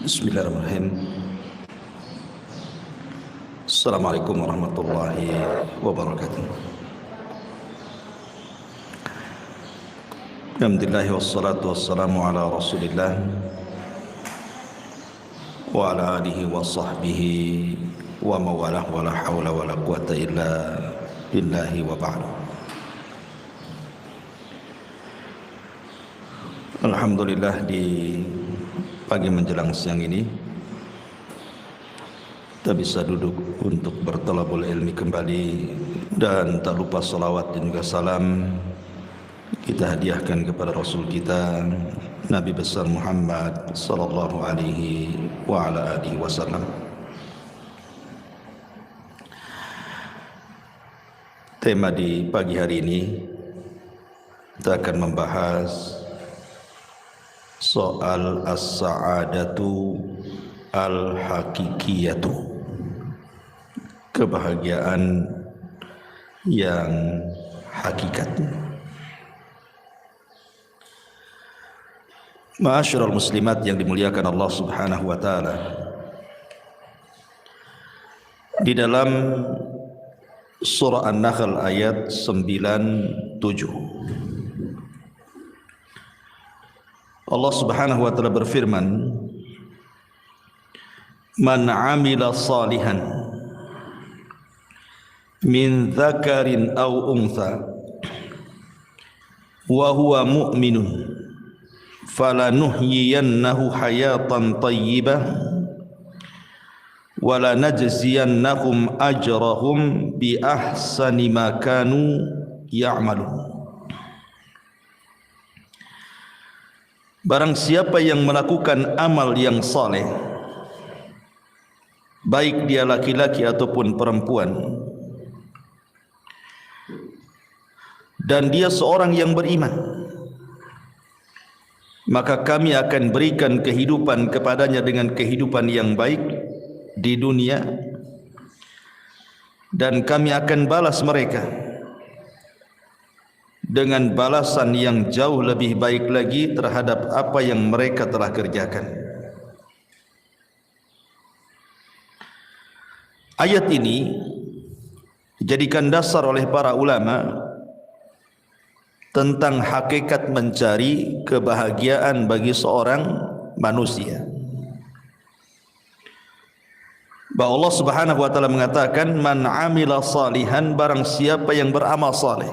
Bismillahirrahmanirrahim. Assalamualaikum warahmatullahi wabarakatuh. Alhamdulillah wassalatu wassalamu ala Rasulillah wa ala alihi wa sahbihi wa mawalah wa la hawla wa la quwata illa billahi wa ba'du. Alhamdulillah, di pagi menjelang siang ini kita bisa duduk untuk bertalabul ilmi kembali, dan tak lupa salawat dan juga salam kita hadiahkan kepada Rasul kita Nabi besar Muhammad sallallahu alaihi wa ala alihi wasallam. Tema di pagi hari ini kita akan membahas soal as-sa'adatu al-hakikiyatu, kebahagiaan yang hakikat. Ma'asyiral muslimat yang dimuliakan Allah Subhanahu wa taala, di dalam surah An-Nahl ayat 97 Allah Subhanahu wa taala berfirman, "Man 'amila salihan min dzakarin aw untha wa huwa mu'minun falanuhyiyannahu hayatan thayyibah wa lanajziyannahum ajrahum bi ahsani ma kanu ya'malun." Barang siapa yang melakukan amal yang saleh, baik dia laki-laki ataupun perempuan, dan dia seorang yang beriman, maka kami akan berikan kehidupan kepadanya dengan kehidupan yang baik di dunia, dan kami akan balas mereka dengan balasan yang jauh lebih baik lagi terhadap apa yang mereka telah kerjakan. Ayat ini dijadikan dasar oleh para ulama tentang hakikat mencari kebahagiaan bagi seorang manusia. Bahwa Allah Subhanahu wa taala mengatakan, "Man 'amila salihan", barang siapa yang beramal saleh,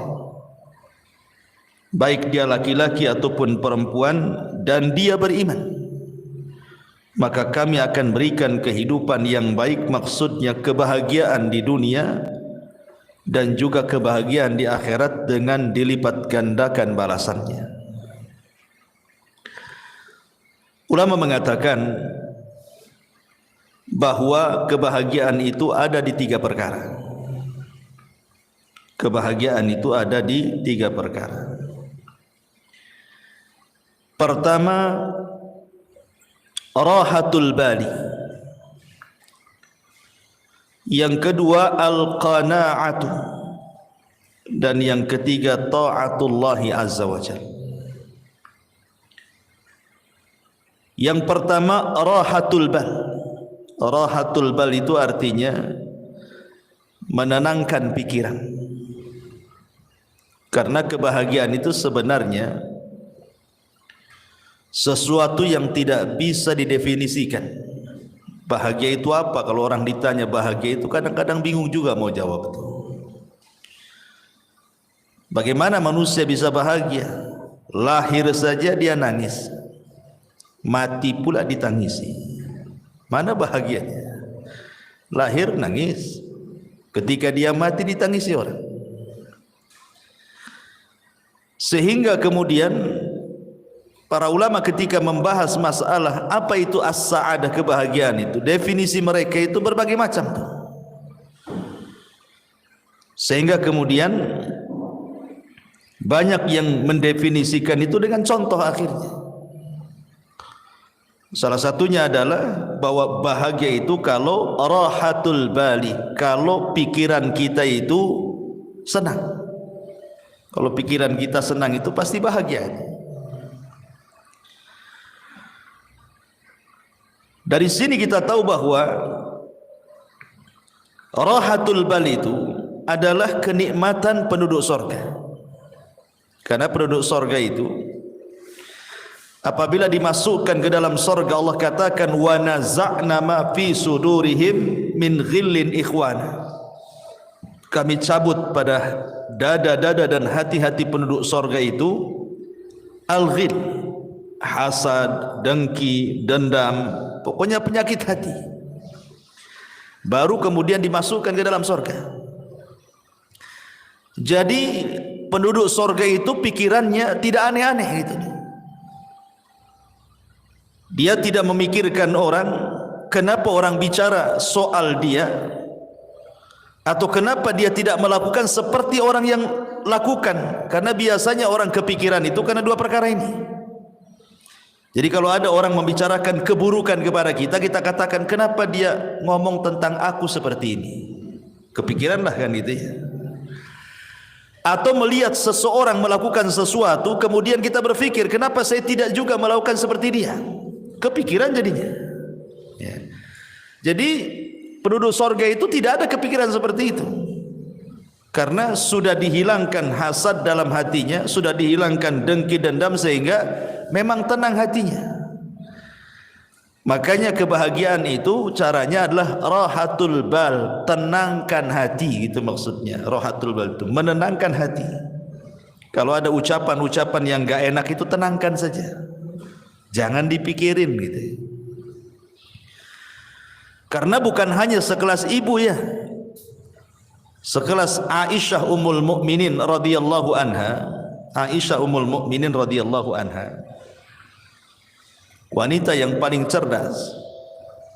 baik dia laki-laki ataupun perempuan, dan dia beriman, maka kami akan berikan kehidupan yang baik, maksudnya kebahagiaan di dunia dan juga kebahagiaan di akhirat dengan dilipat gandakan balasannya. Ulama mengatakan bahwa kebahagiaan itu ada di tiga perkara. Kebahagiaan itu ada di tiga perkara. Pertama, rahatul bali. Yang kedua, al-qana'atu. Dan yang ketiga, ta'atullahi azza wa jalla. Yang pertama, rahatul bal. Rahatul bal itu artinya menenangkan pikiran. Karena kebahagiaan itu sebenarnya sesuatu yang tidak bisa didefinisikan. Bahagia itu apa? Kalau orang ditanya bahagia itu, kadang-kadang bingung juga mau jawab itu. Bagaimana manusia bisa bahagia? Lahir saja dia nangis, mati pula ditangisi. Mana bahagianya? Lahir nangis, ketika dia mati ditangisi orang. Sehingga kemudian para ulama ketika membahas masalah apa itu as-sa'adah, kebahagiaan itu, definisi mereka itu berbagai macam. Sehingga kemudian banyak yang mendefinisikan itu dengan contoh akhirnya. Salah satunya adalah bahwa bahagia itu kalau rahatul bali, kalau pikiran kita itu senang. Kalau pikiran kita senang itu pasti bahagia. Dari sini kita tahu bahwa rahatul bal itu adalah kenikmatan penduduk surga. Karena penduduk surga itu apabila dimasukkan ke dalam surga, Allah katakan wa naza'na ma fi sudurihim min ghillin ikhwana. Kami cabut pada dada-dada dan hati-hati penduduk surga itu al-ghil, hasad, dengki, dendam, pokoknya penyakit hati. Baru kemudian dimasukkan ke dalam surga. Jadi penduduk surga itu pikirannya tidak aneh-aneh gitu. Dia tidak memikirkan orang, kenapa orang bicara soal dia, atau kenapa dia tidak melakukan seperti orang yang lakukan. Karena biasanya orang kepikiran itu karena dua perkara ini. Jadi kalau ada orang membicarakan keburukan kepada kita, kita katakan kenapa dia ngomong tentang aku seperti ini. Kepikiranlah kan gitu ya. Atau melihat seseorang melakukan sesuatu, kemudian kita berpikir kenapa saya tidak juga melakukan seperti dia. Kepikiran jadinya ya. Jadi penduduk surga itu tidak ada kepikiran seperti itu, karena sudah dihilangkan hasad dalam hatinya, sudah dihilangkan dengki dendam, sehingga memang tenang hatinya. Makanya kebahagiaan itu caranya adalah rahatul bal, tenangkan hati, gitu maksudnya. Rahatul bal itu menenangkan hati. Kalau ada ucapan-ucapan yang gak enak itu tenangkan saja, jangan dipikirin gitu. Karena bukan hanya sekelas ibu ya, sekelas Aisyah Ummul Mukminin radhiyallahu anha, Aisyah Ummul Mukminin radhiyallahu anha, wanita yang paling cerdas,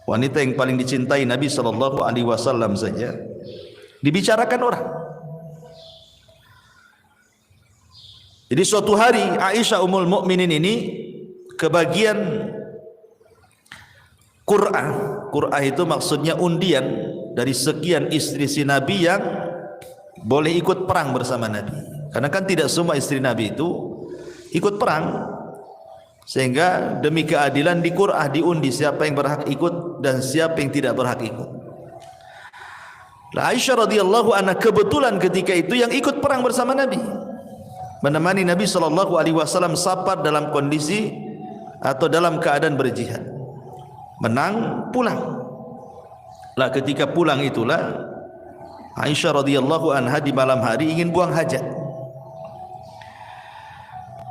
wanita yang paling dicintai Nabi sallallahu alaihi wasallam saja dibicarakan orang. Jadi suatu hari Aisyah Ummul Mukminin ini kebagian Qur'ah. Qur'ah itu maksudnya undian dari sekian istri si Nabi yang boleh ikut perang bersama Nabi. Karena kan tidak semua istri Nabi itu ikut perang, sehingga demi keadilan di Qur'ah diundi siapa yang berhak ikut dan siapa yang tidak berhak ikut. Aisyah radhiyallahu anha kebetulan ketika itu yang ikut perang bersama Nabi, menemani Nabi sallallahu alaihi wasallam safar dalam kondisi atau dalam keadaan berjihad. Menang, pulang. Lah ketika pulang itulah Aisyah radhiyallahu anha di malam hari ingin buang hajat.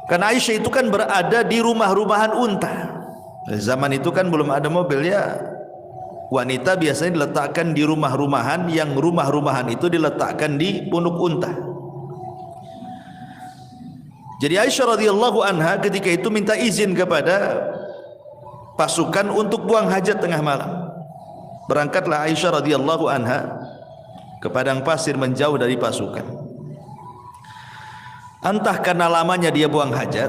Karena Aisyah itu kan berada di rumah-rumahan unta. Zaman itu kan belum ada mobil ya. Wanita biasanya diletakkan di rumah-rumahan, yang rumah-rumahan itu diletakkan di punuk unta. Jadi Aisyah radhiyallahu anha ketika itu minta izin kepada pasukan untuk buang hajat tengah malam. Berangkatlah Aisyah radhiyallahu anha ke padang pasir menjauh dari pasukan. Entah karena lamanya dia buang hajat,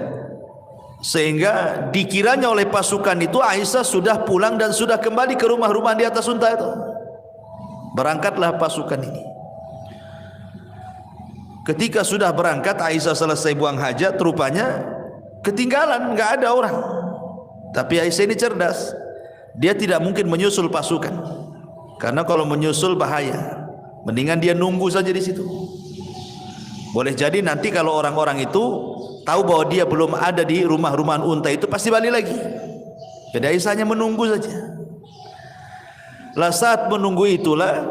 sehingga dikiranya oleh pasukan itu Aisyah sudah pulang dan sudah kembali ke rumah-rumah di atas unta itu. Berangkatlah pasukan ini. Ketika sudah berangkat, Aisyah selesai buang hajat, rupanya ketinggalan, nggak ada orang. Tapi Aisyah ini cerdas, dia tidak mungkin menyusul pasukan, karena kalau menyusul bahaya. Mendingan dia nunggu saja di situ. Boleh jadi nanti kalau orang-orang itu tahu bahwa dia belum ada di rumah-rumahan unta itu, pasti balik lagi. Jadi Aisyah hanya menunggu saja. Lah saat menunggu itulah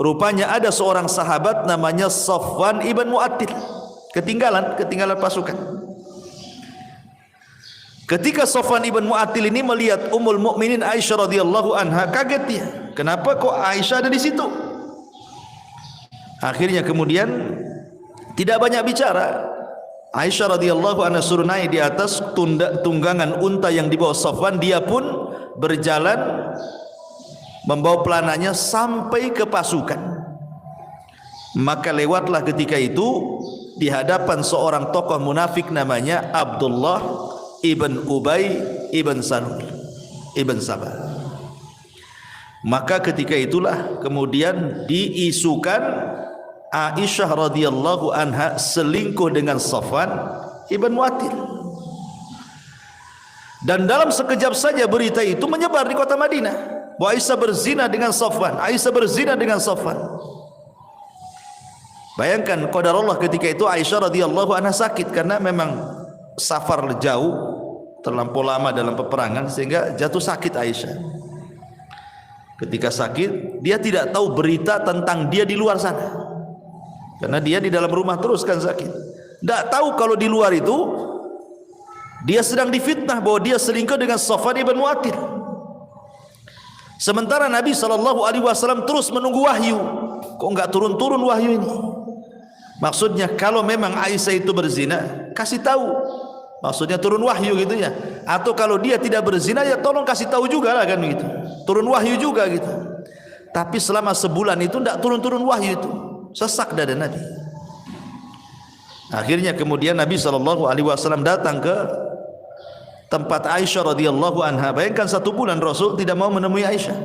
rupanya ada seorang sahabat namanya Safwan ibn Mu'attil ketinggalan pasukan. Ketika Safwan ibn Mu'attil ini melihat Ummul Mukminin Aisyah radhiyallahu anha, kaget dia. Kenapa kok Aisyah ada di situ? Akhirnya kemudian tidak banyak bicara. Aisyah radhiyallahu anha suruh naik di atas tunggangan unta yang dibawa Safwan. Dia pun berjalan membawa pelananya sampai ke pasukan. Maka lewatlah ketika itu di hadapan seorang tokoh munafik namanya Abdullah ibn Ubay ibn Salul ibn Sabah. Maka ketika itulah kemudian diisukan Aisyah radhiyallahu anha selingkuh dengan Safwan ibn Mu'attil. Dan dalam sekejap saja berita itu menyebar di kota Madinah bahwa Aisyah berzina dengan Safwan, Aisyah berzina dengan Safwan. Bayangkan qadarullah ketika itu Aisyah radhiyallahu anha sakit karena memang safar jauh, terlampau lama dalam peperangan sehingga jatuh sakit Aisyah. Ketika sakit, dia tidak tahu berita tentang dia di luar sana. Karena dia di dalam rumah terus kan sakit. Tidak tahu kalau di luar itu dia sedang difitnah bahwa dia selingkuh dengan Safwan ibn Mu'attil. Sementara Nabi SAW terus menunggu wahyu. Kok enggak turun-turun wahyu ini? Maksudnya kalau memang Aisyah itu berzina, kasih tahu. Maksudnya turun wahyu gitu ya. Atau kalau dia tidak berzina, ya tolong kasih tahu juga lah kan gitu. Turun wahyu juga gitu. Tapi selama sebulan itu enggak turun-turun wahyu itu. Sesak dada Nabi. Akhirnya kemudian Nabi SAW datang ke tempat Aisyah radhiyallahu anha. Bayangkan 1 bulan Rasul tidak mau menemui Aisyah.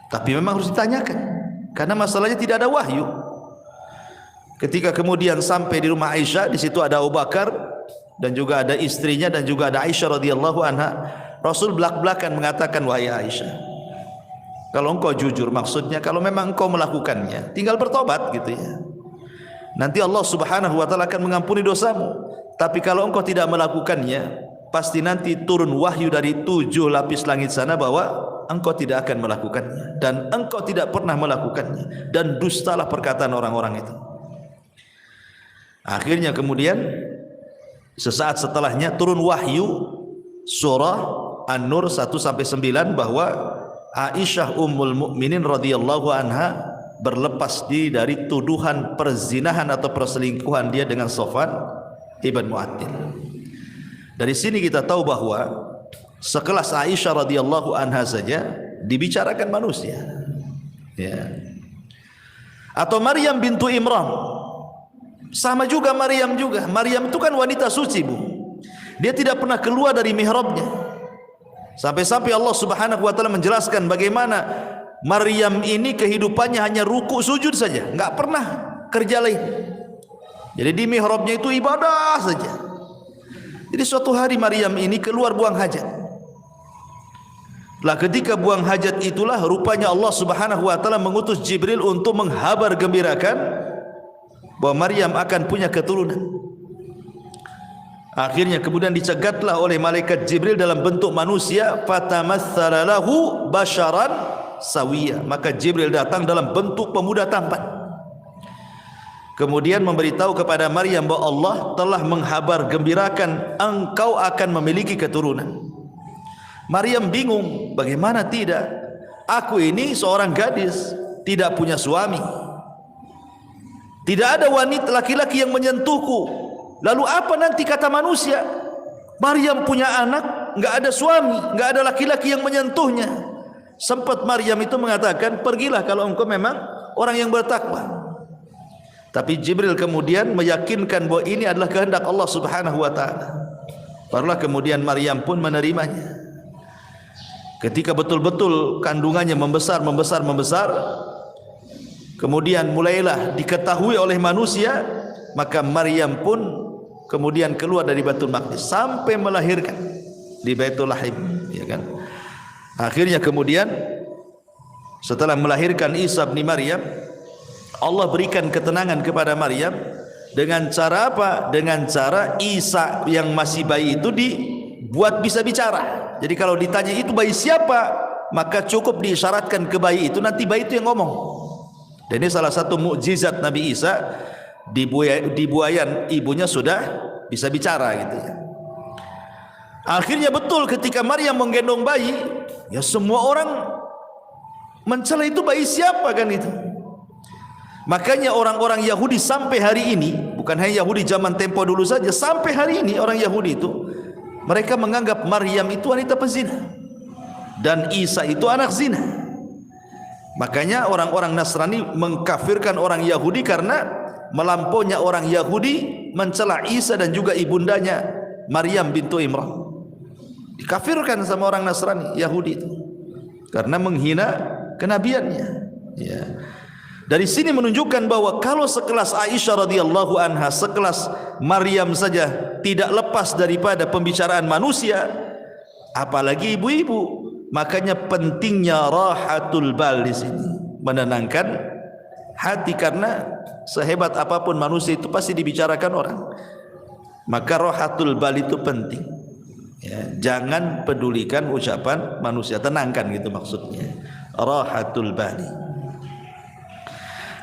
Tapi memang harus ditanyakan karena masalahnya tidak ada wahyu. Ketika kemudian sampai di rumah Aisyah, di situ ada Abu Bakar dan juga ada istrinya dan juga ada Aisyah radhiyallahu anha. Rasul belak-belakan mengatakan, wahai Aisyah, kalau engkau jujur, maksudnya kalau memang engkau melakukannya, tinggal bertobat gitu ya. Nanti Allah Subhanahu wa taala akan mengampuni dosamu. Tapi kalau engkau tidak melakukannya, pasti nanti turun wahyu dari 7 lapis langit sana bahwa engkau tidak akan melakukannya dan engkau tidak pernah melakukannya dan dustalah perkataan orang-orang itu. Akhirnya kemudian sesaat setelahnya turun wahyu surah An-Nur 1-9 bahwa Aisyah ummul mukminin radhiyallahu anha berlepas diri dari tuduhan perzinahan atau perselingkuhan dia dengan Safwan ibn Mu'attil. Dari sini kita tahu bahwa sekelas Aisyah radhiyallahu anha saja dibicarakan manusia. Ya. Atau Maryam bintu Imran. Sama juga Maryam juga. Maryam itu kan wanita suci, Bu. Dia tidak pernah keluar dari mihrabnya. Sampai-sampai Allah Subhanahu wa taala menjelaskan bagaimana Maryam ini kehidupannya hanya ruku sujud saja, enggak pernah kerja lain. Jadi di mihrabnya itu ibadah saja. Jadi suatu hari Maryam ini keluar buang hajat. Lah ketika buang hajat itulah rupanya Allah Subhanahu wa taala mengutus Jibril untuk menghabar gembirakan bahwa Maryam akan punya keturunan. Akhirnya kemudian dicegatlah oleh malaikat Jibril dalam bentuk manusia, fatamatsala lahu basharan sawiya. Maka Jibril datang dalam bentuk pemuda tampan. Kemudian memberitahu kepada Maryam bahwa Allah telah menghabar gembirakan engkau akan memiliki keturunan. Maryam bingung, bagaimana tidak? Aku ini seorang gadis, tidak punya suami. Tidak ada wanita laki-laki yang menyentuhku. Lalu apa nanti kata manusia? Maryam punya anak, enggak ada suami, enggak ada laki-laki yang menyentuhnya. Sempat Maryam itu mengatakan, pergilah kalau engkau memang orang yang bertakwa. Tapi Jibril kemudian meyakinkan bahwa ini adalah kehendak Allah Subhanahu wa taala. Barulah kemudian Maryam pun menerimanya. Ketika betul-betul kandungannya membesar, kemudian mulailah diketahui oleh manusia, maka Maryam pun kemudian keluar dari Baitul Maqdis sampai melahirkan di Baitul Lahim, ya kan? Akhirnya kemudian setelah melahirkan Isa bin Maryam, Allah berikan ketenangan kepada Maryam dengan cara apa? Dengan cara Isa yang masih bayi itu dibuat bisa bicara. Jadi kalau ditanya itu bayi siapa, maka cukup diisyaratkan ke bayi itu, nanti bayi itu yang ngomong. Dan ini salah satu mukjizat Nabi Isa, di buayan ibunya sudah bisa bicara gitu ya. Akhirnya betul ketika Maryam menggendong bayi, ya semua orang mencela itu bayi siapa kan itu. Makanya orang-orang Yahudi sampai hari ini, bukan hanya Yahudi zaman tempo dulu saja, sampai hari ini orang Yahudi itu mereka menganggap Maryam itu wanita pezina dan Isa itu anak zina. Makanya orang-orang Nasrani mengkafirkan orang Yahudi karena melampaunya orang Yahudi mencela Isa dan juga ibundanya Maryam bintu Imran. Dikafirkan sama orang Nasrani Yahudi itu karena menghina kenabiannya. Ya. Dari sini menunjukkan bahwa kalau sekelas Aisyah radhiyallahu anha, sekelas Maryam saja tidak lepas daripada pembicaraan manusia, apalagi ibu-ibu. Makanya pentingnya rahatul bal di sini, menenangkan hati, karena sehebat apapun manusia itu pasti dibicarakan orang. Maka rahatul bal itu penting. Ya, jangan pedulikan ucapan manusia, tenangkan gitu maksudnya. Rahatul bali.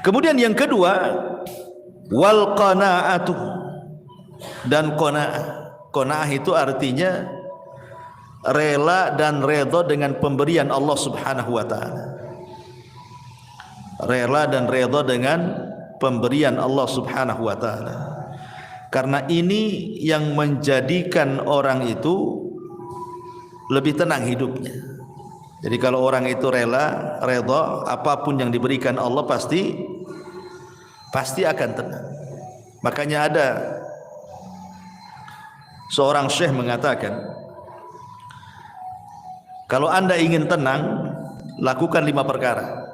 Kemudian yang kedua, wal qanaatu, dan qanaah. Qanaah itu artinya rela dan redha dengan pemberian Allah Subhanahu wa taala. Rela dan redha dengan pemberian Allah Subhanahu wa taala. Karena ini yang menjadikan orang itu lebih tenang hidupnya. Jadi kalau orang itu rela, redha, apapun yang diberikan Allah pasti akan tenang. Makanya ada seorang syekh mengatakan, kalau anda ingin tenang, lakukan 5 perkara.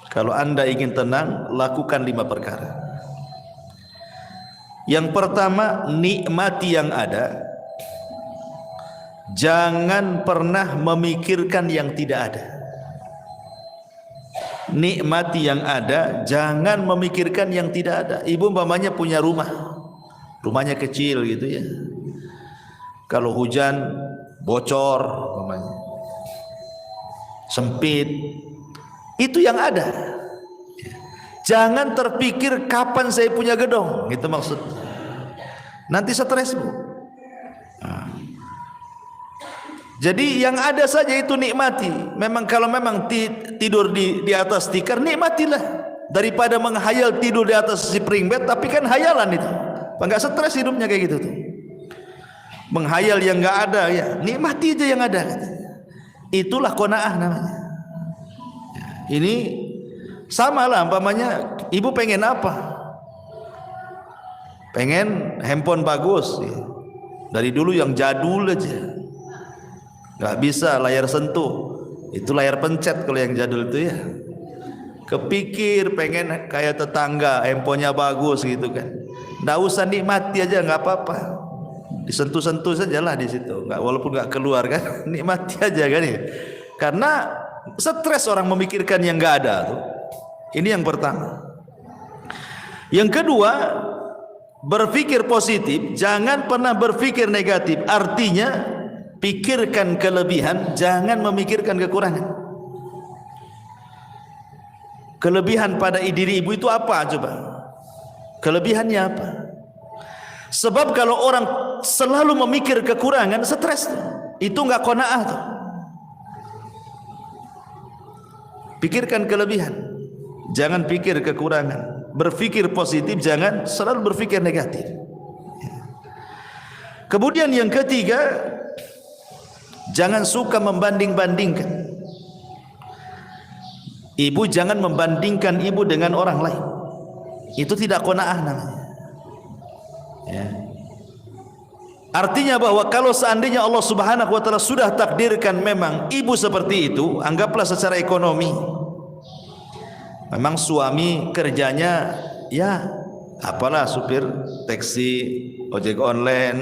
Kalau anda ingin tenang, lakukan 5 perkara. Yang pertama, nikmati yang ada. Jangan pernah memikirkan yang tidak ada. Nikmati yang ada, jangan memikirkan yang tidak ada. Ibu umpamanya punya rumah, rumahnya kecil gitu ya. Kalau hujan bocor umpamanya, sempit, itu yang ada. Jangan terpikir kapan saya punya gedung, gitu maksudnya. Nanti stres bu. Jadi yang ada saja itu nikmati. Memang kalau memang tidur di atas tikar, nikmatilah, daripada menghayal tidur di atas spring bed, tapi kan hayalan itu. Enggak stres hidupnya kayak gitu tuh. Menghayal yang enggak ada, ya nikmati aja yang ada. Itulah qanaah namanya. Ini sama lah, umpamanya ibu pengen apa? Pengen handphone bagus ya. Dari dulu yang jadul aja, nggak bisa layar sentuh, itu layar pencet kalau yang jadul itu ya. Kepikir pengen kayak tetangga, handphonenya bagus gitu kan, nggak usah, nikmati aja, nggak apa-apa, disentuh-sentuh sajalah di situ, nggak, walaupun nggak keluar kan, nikmati aja kan ya. Karena stres orang memikirkan yang nggak ada tuh. Ini yang pertama. Yang kedua, berpikir positif, jangan pernah berpikir negatif. Artinya pikirkan kelebihan, jangan memikirkan kekurangan. Kelebihan pada diri ibu itu apa coba? Kelebihannya apa? Sebab kalau orang selalu memikir kekurangan, stres. Itu enggak qanaah tuh. Pikirkan kelebihan, jangan pikir kekurangan. Berpikir positif, jangan selalu berpikir negatif. Kemudian yang ketiga, jangan suka membanding-bandingkan. Ibu jangan membandingkan ibu dengan orang lain. Itu tidak qanaah namanya. Ya. Artinya bahwa kalau seandainya Allah Subhanahu wa taala sudah takdirkan memang ibu seperti itu, anggaplah secara ekonomi, memang suami kerjanya ya apalah, supir taksi, ojek online,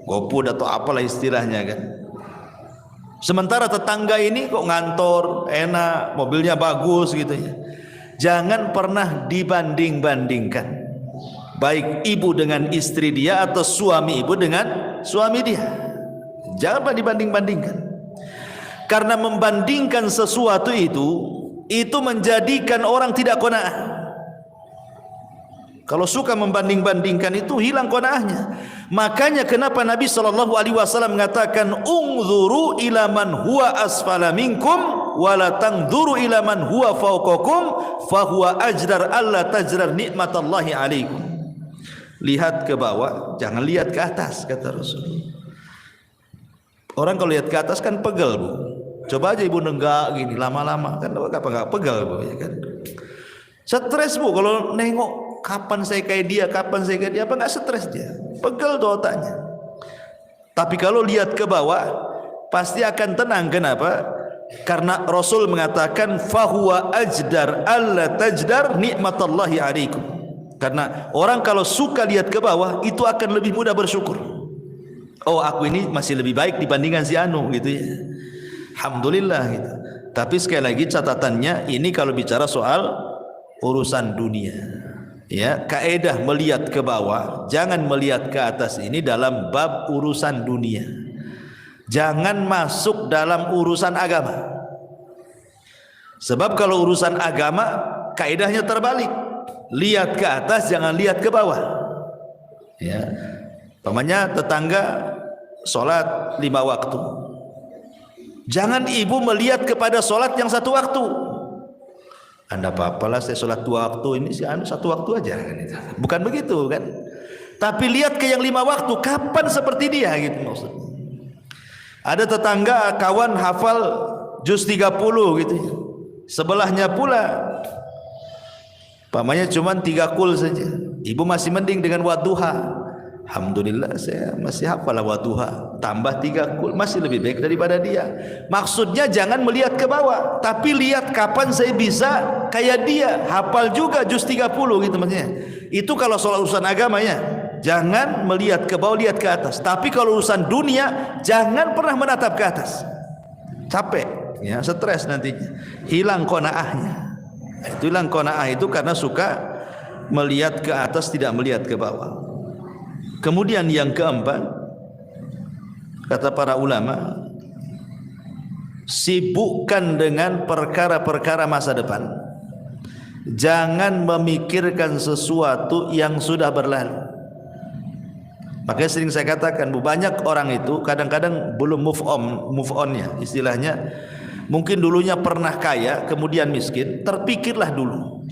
GoFood atau apalah istilahnya kan. Sementara tetangga ini kok ngantor, enak, mobilnya bagus gitu ya. Jangan pernah dibanding-bandingkan. Baik ibu dengan istri dia atau suami ibu dengan suami dia. Jangan pernah dibanding-bandingkan. Karena membandingkan sesuatu itu menjadikan orang tidak qanaah. Kalau suka membanding-bandingkan itu hilang qanaahnya. Makanya kenapa Nabi SAW mengatakan unzuru ila man huwa asfala minkum wa la tanzuru ila man huwa fawqakum fa huwa ajdar alla tajrar nikmatallahi alaikum. Lihat ke bawah, jangan lihat ke atas, kata Rasul. Orang kalau lihat ke atas kan pegel bu. Coba aja ibu nenggak gini lama-lama kan apa enggak pegel bu ya kan. Stres bu kalau nengok kapan saya kayak dia, kapan saya kayak dia, apa enggak stres dia? Pegel tuh otaknya. Tapi kalau lihat ke bawah pasti akan tenang. Kenapa? Karena Rasul mengatakan fahuwa ajdar alla tajdar nikmatallahi alaikum. Karena orang kalau suka lihat ke bawah itu akan lebih mudah bersyukur. Oh, aku ini masih lebih baik dibandingkan si anu gitu ya. Alhamdulillah gitu. Tapi sekali lagi catatannya, ini kalau bicara soal urusan dunia. Ya, kaedah melihat ke bawah, jangan melihat ke atas ini dalam bab urusan dunia. Jangan masuk dalam urusan agama. Sebab kalau urusan agama kaedahnya terbalik. Lihat ke atas, jangan lihat ke bawah. Ya. Pamannya tetangga sholat 5 waktu. Jangan ibu melihat kepada sholat yang 1 waktu. Anda apa-apalah saya sholat 2 waktu, ini si anu 1 waktu aja. Bukan begitu kan. Tapi lihat ke yang 5 waktu, kapan seperti dia gitu maksud. Ada tetangga kawan hafal juz 30 gitu. Sebelahnya pula pamannya cuma 3 kul saja. Ibu masih mending dengan wadduha. Alhamdulillah saya masih hafal wadduha, tambah 3 kul masih lebih baik daripada dia. Maksudnya jangan melihat ke bawah, tapi lihat kapan saya bisa kayak dia, hafal juga juz 30 gitu maksudnya. Itu kalau soal urusan agama ya. Jangan melihat ke bawah, lihat ke atas. Tapi kalau urusan dunia, jangan pernah menatap ke atas. Capek, ya, stres nantinya. Hilang qanaahnya. Itu hilang qanaah itu karena suka melihat ke atas, tidak melihat ke bawah. Kemudian yang keempat, kata para ulama, sibukkan dengan perkara-perkara masa depan. Jangan memikirkan sesuatu yang sudah berlalu. Makanya sering saya katakan, banyak orang itu kadang-kadang belum move on-nya, istilahnya. Mungkin dulunya pernah kaya, kemudian miskin, terpikirlah dulu.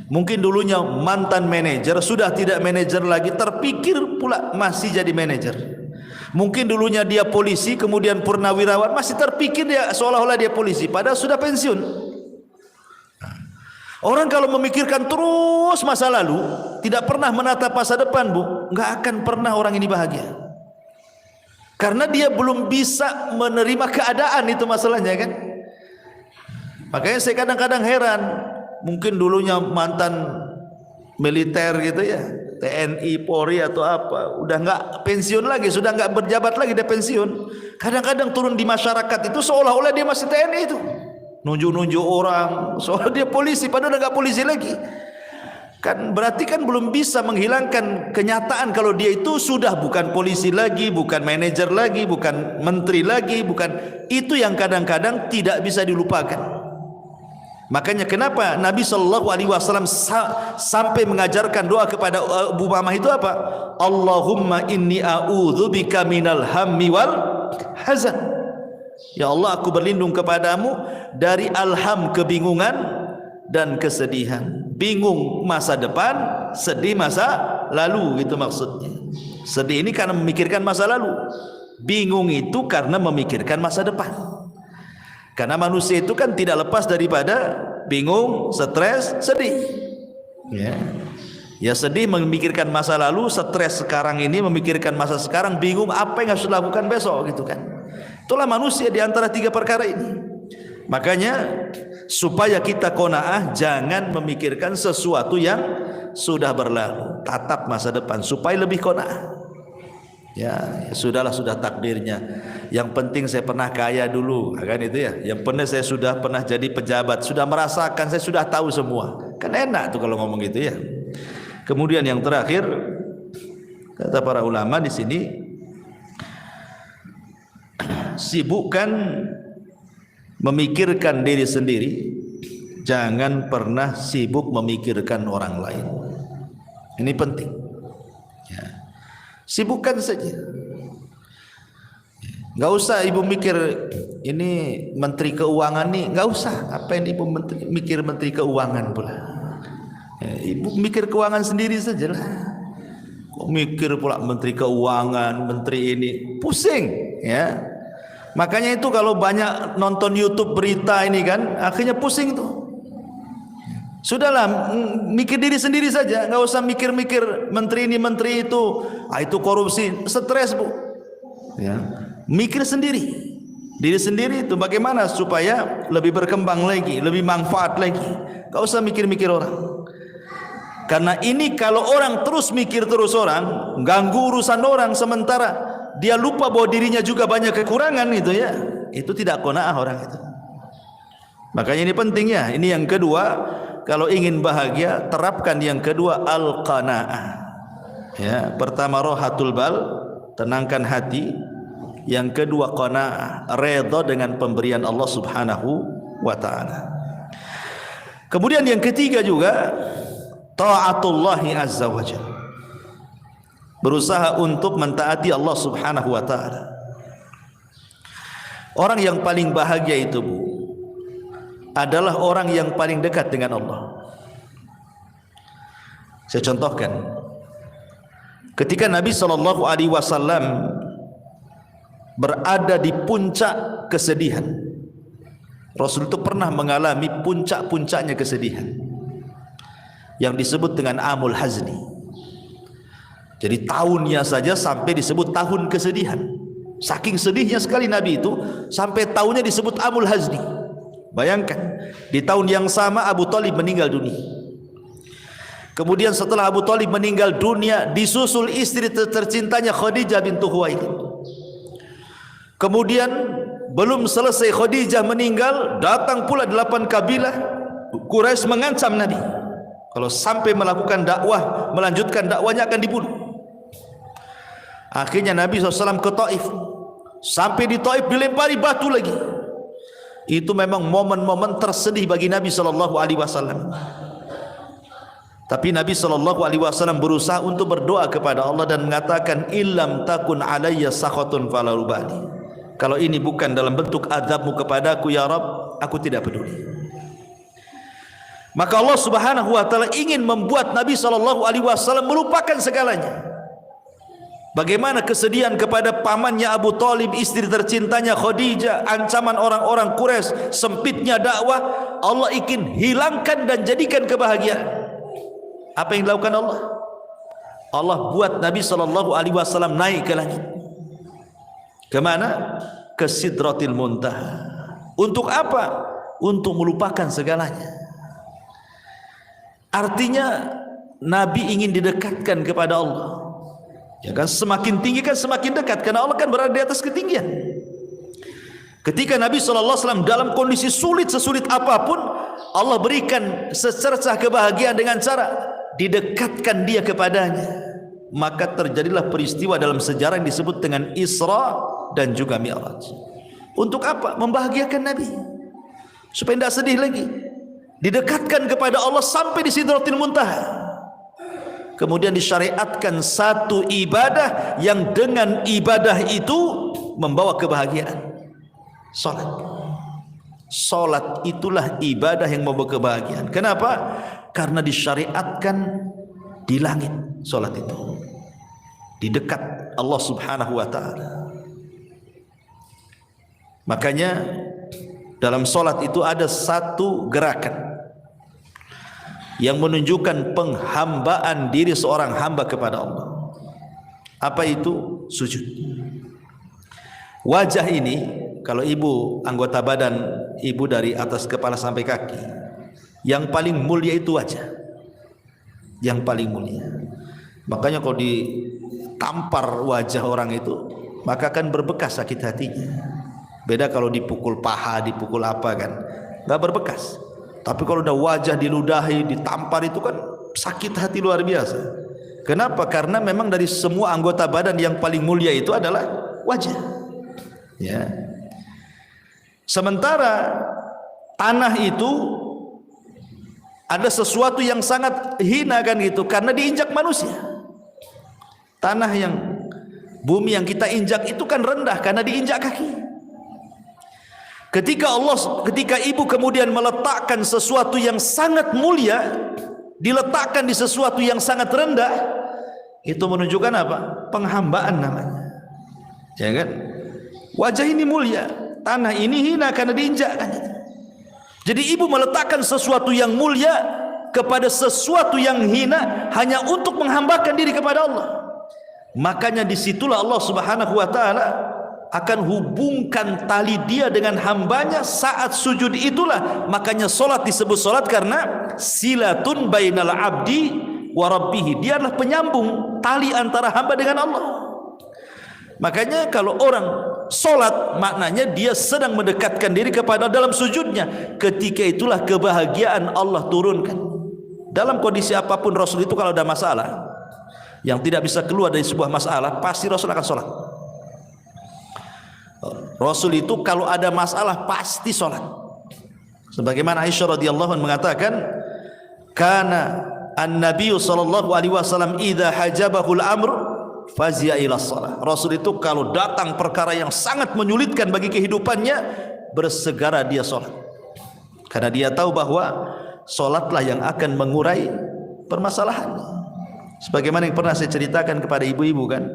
Mungkin dulunya mantan manajer, sudah tidak manajer lagi, terpikir pula masih jadi manajer. Mungkin dulunya dia polisi, kemudian purnawirawan, masih terpikir dia seolah-olah dia polisi, padahal sudah pensiun. Orang kalau memikirkan terus masa lalu, tidak pernah menatap masa depan, Bu, nggak akan pernah orang ini bahagia. Karena dia belum bisa menerima keadaan, itu masalahnya kan. Makanya saya kadang-kadang heran, mungkin dulunya mantan militer gitu ya, TNI, Polri atau apa, udah nggak pensiun lagi, sudah nggak berjabat lagi, dia pensiun. Kadang-kadang turun di masyarakat itu seolah-olah dia masih TNI itu, nunjuk-nunjuk orang, seolah dia polisi, padahal udah nggak polisi lagi. Kan berarti kan belum bisa menghilangkan kenyataan kalau dia itu sudah bukan polisi lagi, bukan manajer lagi, bukan menteri lagi, bukan itu yang kadang-kadang tidak bisa dilupakan. Makanya kenapa Nabi SAW sampai mengajarkan doa kepada Abu Umamah itu apa? Allahumma inni a'udzubika minal hammi wal hazan. Ya Allah, aku berlindung kepadamu dari alham, kebingungan dan kesedihan. Bingung masa depan, sedih masa lalu, gitu maksudnya. Sedih ini karena memikirkan masa lalu, bingung itu karena memikirkan masa depan. Karena manusia itu kan tidak lepas daripada bingung, stres, sedih. Ya sedih memikirkan masa lalu, stres sekarang ini memikirkan masa sekarang, bingung apa yang harus dilakukan besok, gitu kan. Itulah manusia di antara 3 perkara ini. Makanya supaya kita qanaah, jangan memikirkan sesuatu yang sudah berlalu, tatap masa depan supaya lebih qanaah. Ya sudahlah, sudah takdirnya. Yang penting saya pernah kaya dulu, kan itu ya. Yang penting saya sudah pernah jadi pejabat, sudah merasakan, saya sudah tahu semua. Kan enak tuh kalau ngomong gitu ya. Kemudian yang terakhir, kata para ulama di sini, sibukkan memikirkan diri sendiri, jangan pernah sibuk memikirkan orang lain. Ini penting ya. Sibukkan saja, nggak usah ibu mikir ini menteri keuangan nih, nggak usah. Apa yang ibu mikir menteri keuangan pula ya, ibu mikir keuangan sendiri saja lah. Kok mikir pula menteri keuangan, menteri ini, pusing ya. Makanya itu kalau banyak nonton YouTube berita ini kan, akhirnya pusing tuh. Sudahlah, mikir diri sendiri saja, nggak usah mikir-mikir menteri ini menteri itu, itu korupsi, stres, Bu. Ya, mikir sendiri, diri sendiri itu bagaimana supaya lebih berkembang lagi, lebih manfaat lagi. Nggak usah mikir-mikir orang. Karena ini kalau orang terus mikir terus orang, ganggu urusan orang, sementara dia lupa bahwa dirinya juga banyak kekurangan gitu ya, itu tidak qanaah orang itu. Makanya ini penting ya. Ini yang kedua, kalau ingin bahagia terapkan yang kedua, al-qanaah. Ya, pertama rohatul bal, tenangkan hati. Yang kedua qanaah, redha dengan pemberian Allah Subhanahu wa taala. Kemudian yang ketiga juga taatullahi azza wajalla. Berusaha untuk mentaati Allah Subhanahu wa taala. Orang yang paling bahagia itu, Bu, adalah orang yang paling dekat dengan Allah. Saya contohkan. Ketika Nabi SAW berada di puncak kesedihan, Rasul itu pernah mengalami puncak-puncaknya kesedihan yang disebut dengan amul hazni. Jadi tahunnya saja sampai disebut tahun kesedihan. Saking sedihnya sekali Nabi itu sampai tahunnya disebut amul hazni. Bayangkan, di tahun yang sama Abu Thalib meninggal dunia. Kemudian setelah Abu Thalib meninggal dunia, disusul istri tercintanya Khadijah bintu Khuwailid. Kemudian belum selesai Khadijah meninggal, datang pula 8 kabilah Quraisy mengancam Nabi. Kalau sampai melakukan dakwah, melanjutkan dakwanya akan dibunuh. Akhirnya Nabi SAW ke Taif. Sampai di Taif dilempari batu lagi. Itu memang momen-momen tersedih bagi Nabi SAW. Tapi Nabi SAW berusaha untuk berdoa kepada Allah dan mengatakan, illam takun alayya sakhatun fala ubali. Kalau ini bukan dalam bentuk azabmu kepadaku ya Rabb, aku tidak peduli. Maka Allah Subhanahu wa taala ingin membuat Nabi SAW melupakan segalanya. Bagaimana kesedihan kepada pamannya Abu Thalib, istri tercintanya Khadijah, ancaman orang-orang Quraisy, sempitnya dakwah, Allah ingin hilangkan dan jadikan kebahagiaan. Apa yang dilakukan Allah? Allah buat Nabi SAW naik ke langit. Kemana? Ke Sidratil Muntaha. Untuk apa? Untuk melupakan segalanya. Artinya Nabi ingin didekatkan kepada Allah. Ya kan, semakin tinggi kan semakin dekat, karena Allah kan berada di atas ketinggian. Ketika Nabi SAW dalam kondisi sulit sesulit apapun, Allah berikan secercah kebahagiaan dengan cara didekatkan dia kepadanya. Maka terjadilah peristiwa dalam sejarah yang disebut dengan Isra dan juga Mi'raj. Untuk apa? Membahagiakan Nabi supaya tidak sedih lagi. Didekatkan kepada Allah sampai di Sidratil Muntaha. Kemudian disyariatkan satu ibadah yang dengan ibadah itu membawa kebahagiaan. Salat. Salat itulah ibadah yang membawa kebahagiaan. Kenapa? Karena disyariatkan di langit salat itu. Di dekat Allah Subhanahu wa taala. Makanya dalam salat itu ada satu gerakan yang menunjukkan penghambaan diri seorang hamba kepada Allah. Apa itu? Sujud. Wajah ini, kalau ibu anggota badan ibu dari atas kepala sampai kaki, yang paling mulia itu wajah. Yang paling mulia. Makanya kalau ditampar wajah orang itu, maka akan berbekas sakit hatinya. Beda kalau dipukul paha, dipukul apa kan, nggak berbekas. Tapi kalau udah wajah diludahi, ditampar, itu kan sakit hati luar biasa. Kenapa? Karena memang dari semua anggota badan yang paling mulia itu adalah wajah. Ya. Sementara tanah itu ada sesuatu yang sangat hina kan gitu, karena diinjak manusia. Tanah yang bumi yang kita injak itu kan rendah karena diinjak kaki. Ketika ibu kemudian meletakkan sesuatu yang sangat mulia, diletakkan di sesuatu yang sangat rendah, itu menunjukkan apa? Penghambaan namanya. Ya kan? Wajah ini mulia, tanah ini hina karena diinjak kan. Jadi ibu meletakkan sesuatu yang mulia kepada sesuatu yang hina hanya untuk menghambakan diri kepada Allah. Makanya disitulah Allah Subhanahu wa taala akan hubungkan tali dia dengan hambanya saat sujud itulah. Makanya solat disebut solat karena silatun bainal abdi wa rabbih. Dia adalah penyambung tali antara hamba dengan Allah. Makanya kalau orang solat, maknanya dia sedang mendekatkan diri kepada dalam sujudnya. Ketika itulah kebahagiaan Allah turunkan. Dalam kondisi apapun Rasul itu kalau ada masalah yang tidak bisa keluar dari sebuah masalah, pasti Rasul akan solat. Rasul itu kalau ada masalah pasti solat. Sebagaimana Aisyah radhiyallahu anha mengatakan, kana an-nabiy sallallahu alaihi wasallam idza hajabahul amr fazia ila shalah. Rasul itu kalau datang perkara yang sangat menyulitkan bagi kehidupannya, bersegera dia solat. Karena dia tahu bahwa solatlah yang akan mengurai permasalahan. Sebagaimana yang pernah saya ceritakan kepada ibu-ibu kan,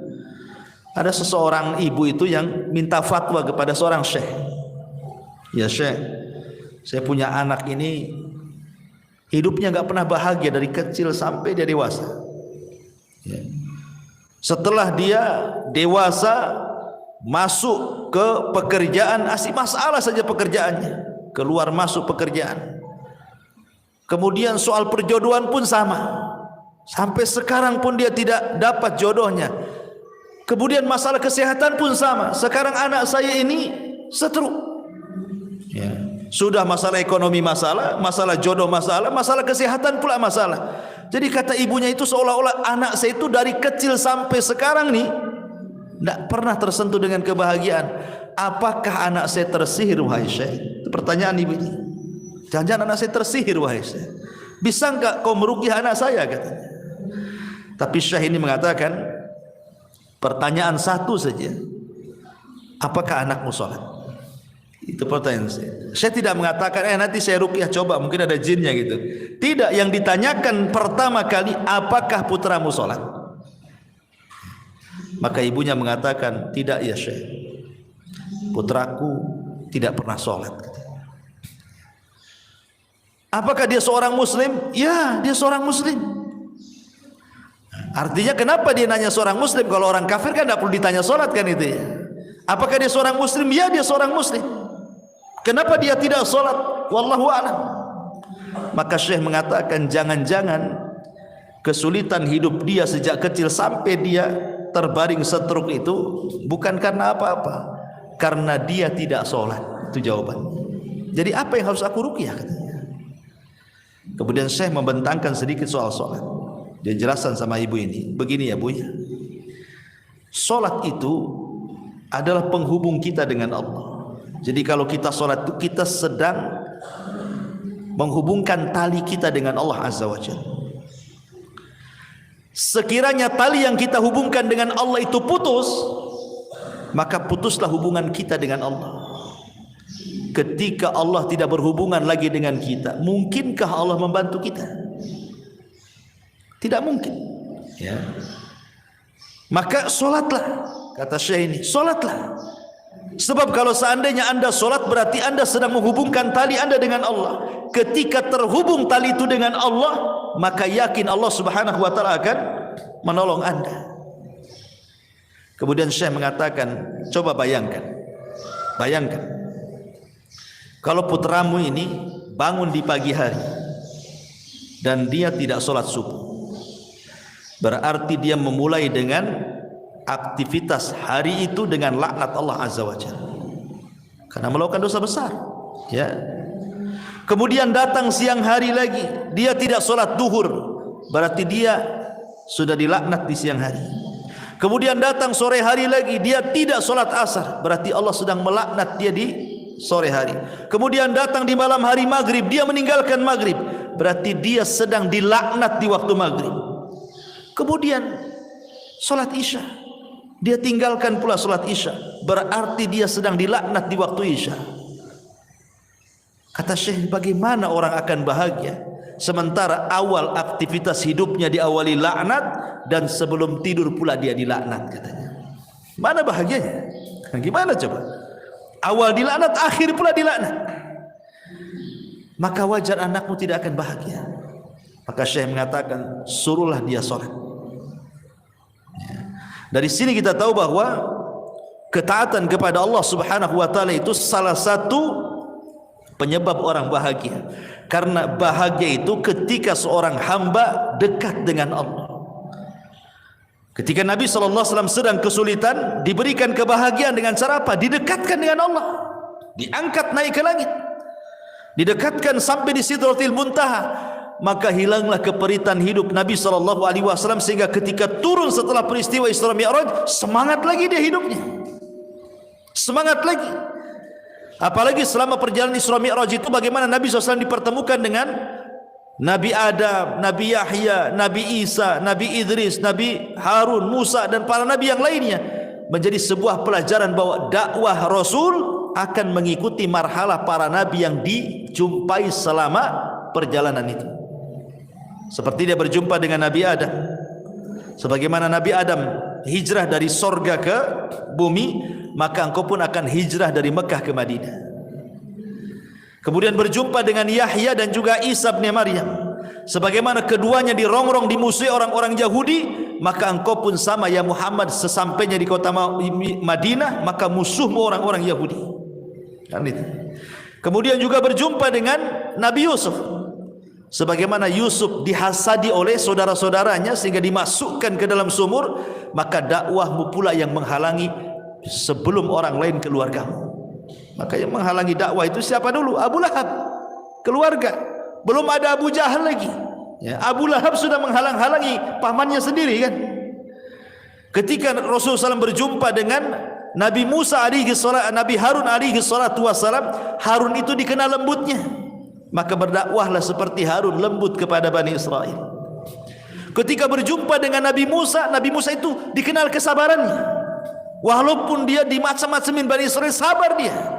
ada seseorang ibu itu yang minta fatwa kepada seorang syekh. Ya syekh, saya punya anak ini hidupnya nggak pernah bahagia dari kecil sampai dia dewasa. Ya. Setelah dia dewasa masuk ke pekerjaan, asik masalah saja pekerjaannya, keluar masuk pekerjaan. Kemudian soal perjodohan pun sama. Sampai sekarang pun dia tidak dapat jodohnya. Kemudian masalah kesehatan pun sama. Sekarang anak saya ini stroke. Ya. Sudah masalah ekonomi masalah, masalah jodoh masalah, masalah kesehatan pula masalah. Jadi kata ibunya itu seolah-olah anak saya itu dari kecil sampai sekarang nih tidak pernah tersentuh dengan kebahagiaan. Apakah anak saya tersihir wahai syekh? Itu pertanyaan ibu ini. Jangan-jangan anak saya tersihir wahai syekh. Bisa enggak kau meruqyah anak saya katanya. Tapi syekh ini mengatakan pertanyaan satu saja. Apakah anakmu sholat? Itu pertanyaan saya. Saya tidak mengatakan nanti saya ruqyah coba mungkin ada jinnya gitu. Tidak, yang ditanyakan pertama kali apakah putramu sholat? Maka ibunya mengatakan tidak ya syekh. Putraku tidak pernah sholat. Apakah dia seorang muslim? Ya, dia seorang muslim. Artinya kenapa dia nanya seorang muslim? Kalau orang kafir kan tidak perlu ditanya sholat kan itu ya. Apakah dia seorang muslim? Ya, dia seorang muslim. Kenapa dia tidak sholat? Wallahu a'lam. Maka syekh mengatakan jangan-jangan kesulitan hidup dia sejak kecil sampai dia terbaring stroke itu bukan karena apa-apa, karena dia tidak sholat. Itu jawaban. Jadi apa yang harus aku ruqyah katanya. Kemudian syekh membentangkan sedikit soal sholat. Dia jelaskan sama ibu ini, begini ya bu ya, sholat itu adalah penghubung kita dengan Allah. Jadi kalau kita sholat itu kita sedang menghubungkan tali kita dengan Allah Azza wa Jalla. Sekiranya tali yang kita hubungkan dengan Allah itu putus, maka putuslah hubungan kita dengan Allah. Ketika Allah tidak berhubungan lagi dengan kita, mungkinkah Allah membantu kita? Tidak mungkin ya. Maka solatlah, kata syekh ini, solatlah. Sebab kalau seandainya anda solat berarti anda sedang menghubungkan tali anda dengan Allah. Ketika terhubung tali itu dengan Allah, maka yakin Allah subhanahu wa ta'ala akan menolong anda. Kemudian syekh mengatakan, coba bayangkan kalau putramu ini bangun di pagi hari dan dia tidak solat subuh, berarti dia memulai dengan aktivitas hari itu dengan laknat Allah Azza wa Jalla karena melakukan dosa besar ya. Kemudian datang siang hari lagi dia tidak sholat duhur, berarti dia sudah dilaknat di siang hari. Kemudian datang sore hari lagi dia tidak sholat asar, berarti Allah sedang melaknat dia di sore hari. Kemudian datang di malam hari maghrib dia meninggalkan maghrib, berarti dia sedang dilaknat di waktu maghrib. Kemudian sholat isya dia tinggalkan pula sholat isya, berarti dia sedang dilaknat di waktu isya. Kata syekh, bagaimana orang akan bahagia sementara awal aktivitas hidupnya diawali laknat dan sebelum tidur pula dia dilaknat katanya. Mana bahagianya? Gimana coba? Awal dilaknat, akhir pula dilaknat. Maka wajar anakmu tidak akan bahagia. Maka syekh mengatakan suruhlah dia sholat. Dari sini kita tahu bahwa ketaatan kepada Allah subhanahu wa ta'ala itu salah satu penyebab orang bahagia. Karena bahagia itu ketika seorang hamba dekat dengan Allah. Ketika Nabi SAW sedang kesulitan, diberikan kebahagiaan dengan cara apa? Didekatkan dengan Allah, diangkat naik ke langit, didekatkan sampai di Sidratil Muntaha. Maka hilanglah keperitan hidup Nabi SAW, sehingga ketika turun setelah peristiwa Isra Mi'raj, semangat lagi dia hidupnya, semangat lagi. Apalagi selama perjalanan Isra Mi'raj itu, bagaimana Nabi SAW dipertemukan dengan Nabi Adam, Nabi Yahya, Nabi Isa, Nabi Idris, Nabi Harun, Musa dan para Nabi yang lainnya. Menjadi sebuah pelajaran bahwa dakwah Rasul akan mengikuti marhalah para Nabi yang dijumpai selama perjalanan itu. Seperti dia berjumpa dengan Nabi Adam, sebagaimana Nabi Adam hijrah dari sorga ke bumi, maka engkau pun akan hijrah dari Mekah ke Madinah. Kemudian berjumpa dengan Yahya dan juga Isa bin Maryam, sebagaimana keduanya dirongrong dimusuhi orang-orang Yahudi, maka engkau pun sama ya Muhammad, sesampainya di kota Madinah maka musuhmu orang-orang Yahudi. Kan itu. Kemudian juga berjumpa dengan Nabi Yusuf, sebagaimana Yusuf dihasadi oleh saudara-saudaranya sehingga dimasukkan ke dalam sumur, maka dakwahmu pula yang menghalangi sebelum orang lain keluargamu. Maka yang menghalangi dakwah itu siapa dulu? Abu Lahab, keluarga. Belum ada Abu Jahal lagi. Ya, Abu Lahab sudah menghalang-halangi pamannya sendiri kan. Ketika Rasulullah SAW berjumpa dengan Nabi Musa alaihi salam, Nabi Harun alaihi salatu wassalam, Harun itu dikenal lembutnya, maka berdakwahlah seperti Harun, lembut kepada Bani Israel. Ketika berjumpa dengan Nabi Musa itu dikenal kesabarannya, walaupun dia dimacam-macamin Bani Israel, sabar dia.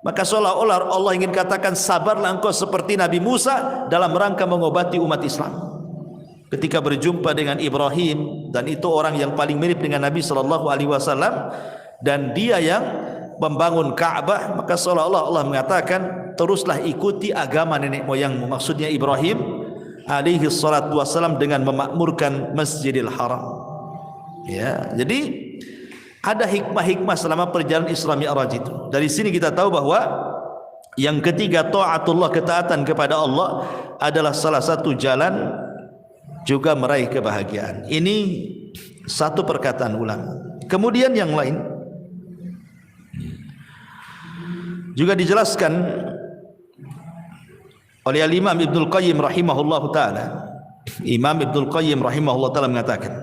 Maka seolah-olah Allah ingin katakan, sabarlah engkau seperti Nabi Musa dalam rangka mengobati umat Islam. Ketika berjumpa dengan Ibrahim, dan itu orang yang paling mirip dengan Nabi SAW, dan dia yang membangun Ka'bah, maka seolah-olah Allah mengatakan, teruslah ikuti agama nenek moyangmu, maksudnya Ibrahim alaihi salatu wassalam, dengan memakmurkan Masjidil Haram. Ya, jadi ada hikmah-hikmah selama perjalanan Isra Mi'raj itu. Dari sini kita tahu bahwa yang ketiga, taatullah, ketaatan kepada Allah adalah salah satu jalan juga meraih kebahagiaan. Ini satu perkataan ulama. Kemudian yang lain juga dijelaskan oleh Imam Ibnul Qayyim rahimahullahu taala. Imam Ibnul Qayyim rahimahullahu taala mengatakan,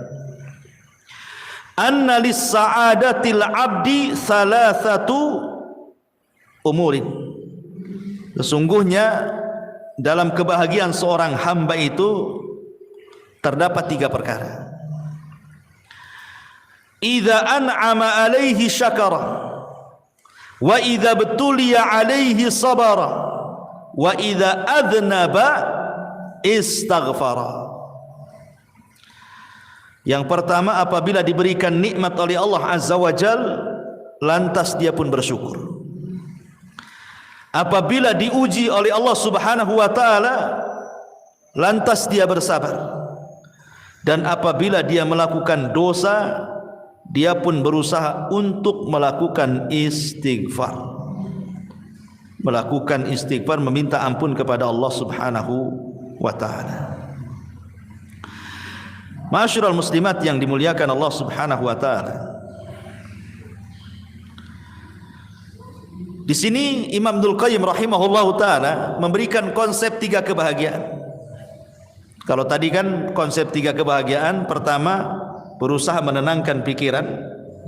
anna lis-sa'adatil 'abdi thalathatu umurin. Sesungguhnya dalam kebahagiaan seorang hamba itu terdapat 3 perkara. Idza an'ama alaihi syakara, wa idza betuliya alaihi sabara, wa idza adnaba istaghfara. Yang pertama, apabila diberikan nikmat oleh Allah Azza wa Jal, lantas dia pun bersyukur. Apabila diuji oleh Allah Subhanahu wa taala, lantas dia bersabar. Dan apabila dia melakukan dosa, dia pun berusaha untuk melakukan istighfar. Melakukan istighfar, meminta ampun kepada Allah Subhanahu wa taala. Ma'asyiral muslimat yang dimuliakan Allah Subhanahu wa taala. Di sini Imam Ibnul Qayyim rahimahullahu taala memberikan konsep 3 kebahagiaan. Kalau tadi kan konsep 3 kebahagiaan, pertama berusaha menenangkan pikiran,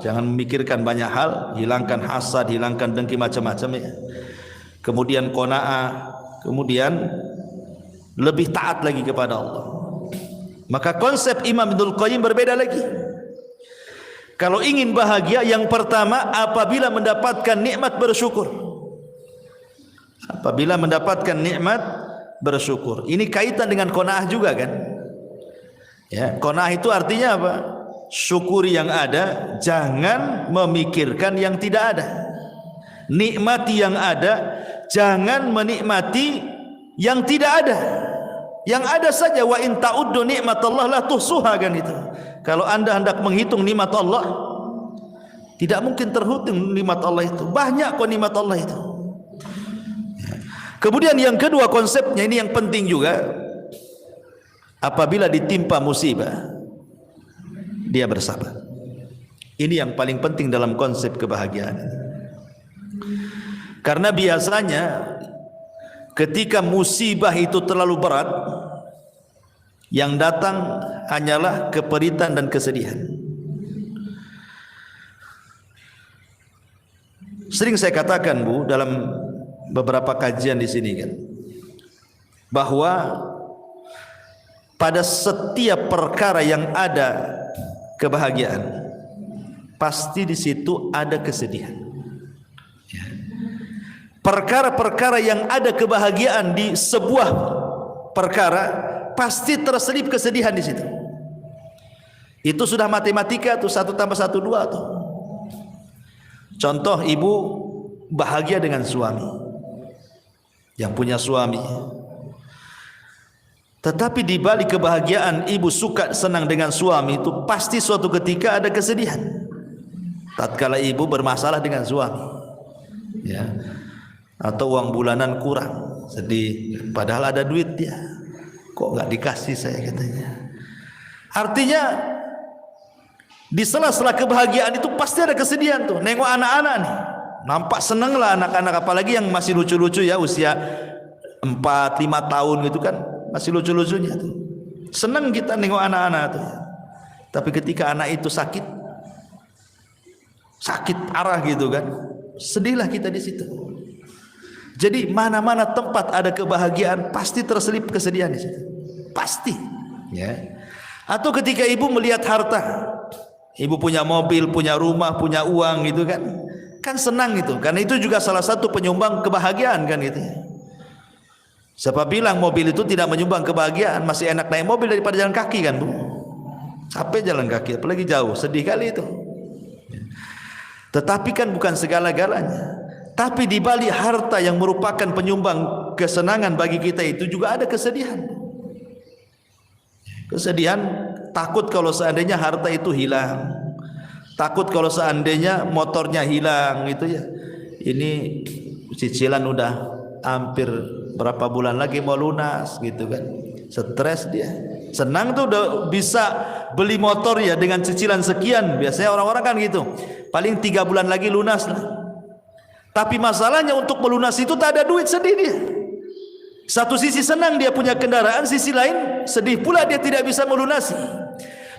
jangan memikirkan banyak hal, hilangkan hasad, hilangkan dengki macam-macam ya. Kemudian qanaah, kemudian lebih taat lagi kepada Allah. Maka konsep Imam Ibnul Qayyim berbeda lagi. Kalau ingin bahagia, yang pertama apabila mendapatkan nikmat bersyukur. Apabila mendapatkan nikmat bersyukur. Ini kaitan dengan qanaah juga kan? Ya, qanaah itu artinya apa? Syukuri yang ada, jangan memikirkan yang tidak ada. Nikmati yang ada, jangan menikmati yang tidak ada. Yang ada saja. Wa in ta'uddu nikmatallah la tuhsuha, kan itu. Kalau anda hendak menghitung nikmat Allah, tidak mungkin terhitung nikmat Allah itu. Banyak kok nikmat Allah itu. Kemudian yang kedua konsepnya, ini yang penting juga. Apabila ditimpa musibah, dia bersabar. Ini yang paling penting dalam konsep kebahagiaan. Karena biasanya ketika musibah itu terlalu berat, yang datang hanyalah keperitan dan kesedihan. Sering saya katakan, Bu, dalam beberapa kajian di sini kan, bahwa pada setiap perkara yang ada kebahagiaan, pasti di situ ada kesedihan. Perkara-perkara yang ada kebahagiaan di sebuah perkara, pasti terselip kesedihan di situ. Itu sudah matematika tuh, 1 tambah 1 2 tuh. Contoh, ibu bahagia dengan suami, yang punya suami. Tetapi di balik kebahagiaan ibu suka senang dengan suami itu, pasti suatu ketika ada kesedihan. Tatkala ibu bermasalah dengan suami, ya, atau uang bulanan kurang, sedih. Padahal ada duit dia, kok nggak dikasih saya, katanya. Artinya di sela-sela kebahagiaan itu pasti ada kesedihan tuh. Nengok anak-anak nih, nampak seneng lah anak-anak, apalagi yang masih lucu-lucu ya, usia 4-5 tahun gitu kan, masih lucu-lucunya tuh. Seneng kita nengok anak-anak tuh. Tapi ketika anak itu sakit arah gitu kan, sedihlah kita di situ. Jadi mana-mana tempat ada kebahagiaan, pasti terselip kesedihan di situ. Pasti, ya. Atau ketika ibu melihat harta, ibu punya mobil, punya rumah, punya uang gitu kan, kan senang itu. Karena itu juga salah satu penyumbang kebahagiaan kan gitu. Siapa bilang mobil itu tidak menyumbang kebahagiaan? Masih enak naik mobil daripada jalan kaki kan, Bu. Capek jalan kaki, apalagi jauh, sedih kali itu. Tetapi kan bukan segala-galanya. Tapi di balik harta yang merupakan penyumbang kesenangan bagi kita itu juga ada kesedihan. Kesedihan, takut kalau seandainya harta itu hilang, takut kalau seandainya motornya hilang gitu ya. Ini cicilan udah hampir berapa bulan lagi mau lunas gitu kan. Stres dia. Senang tuh udah bisa beli motor ya dengan cicilan sekian. Biasanya orang-orang kan gitu, paling 3 bulan lagi lunas lah. Tapi masalahnya untuk melunasi itu tak ada duit, sedih dia. Satu sisi senang dia punya kendaraan, sisi lain sedih pula dia tidak bisa melunasi.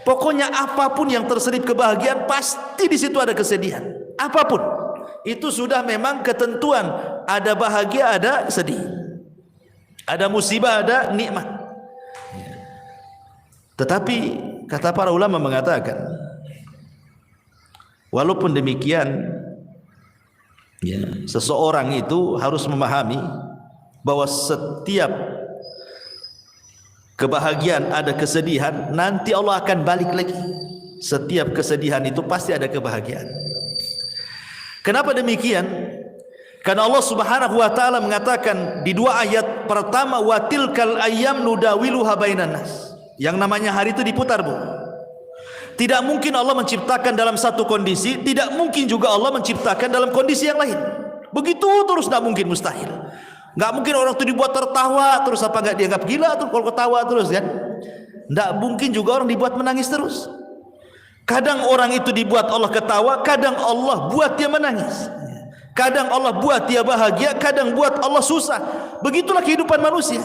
Pokoknya apapun yang terselip kebahagiaan, pasti di situ ada kesedihan. Apapun itu sudah memang ketentuan, ada bahagia, ada sedih, ada musibah, ada nikmat. Tetapi kata para ulama mengatakan, walaupun demikian, ya, seseorang itu harus memahami bahwa setiap kebahagiaan ada kesedihan, nanti Allah akan balik lagi. Setiap kesedihan itu pasti ada kebahagiaan. Kenapa demikian? Karena Allah Subhanahu wa taala mengatakan di 2 ayat pertama, wa tilkal ayyam nudawiluha bainan nas. Yang namanya hari itu diputar, Bu. Tidak mungkin Allah menciptakan dalam satu kondisi, tidak mungkin juga Allah menciptakan dalam kondisi yang lain. Begitu terus, tidak mungkin, mustahil. Nggak mungkin orang itu dibuat tertawa terus, apa nggak dianggap gila tuh kalau ketawa terus kan? Nggak mungkin juga orang dibuat menangis terus. Kadang orang itu dibuat Allah ketawa, kadang Allah buat dia menangis. Kadang Allah buat dia bahagia, kadang buat Allah susah. Begitulah kehidupan manusia.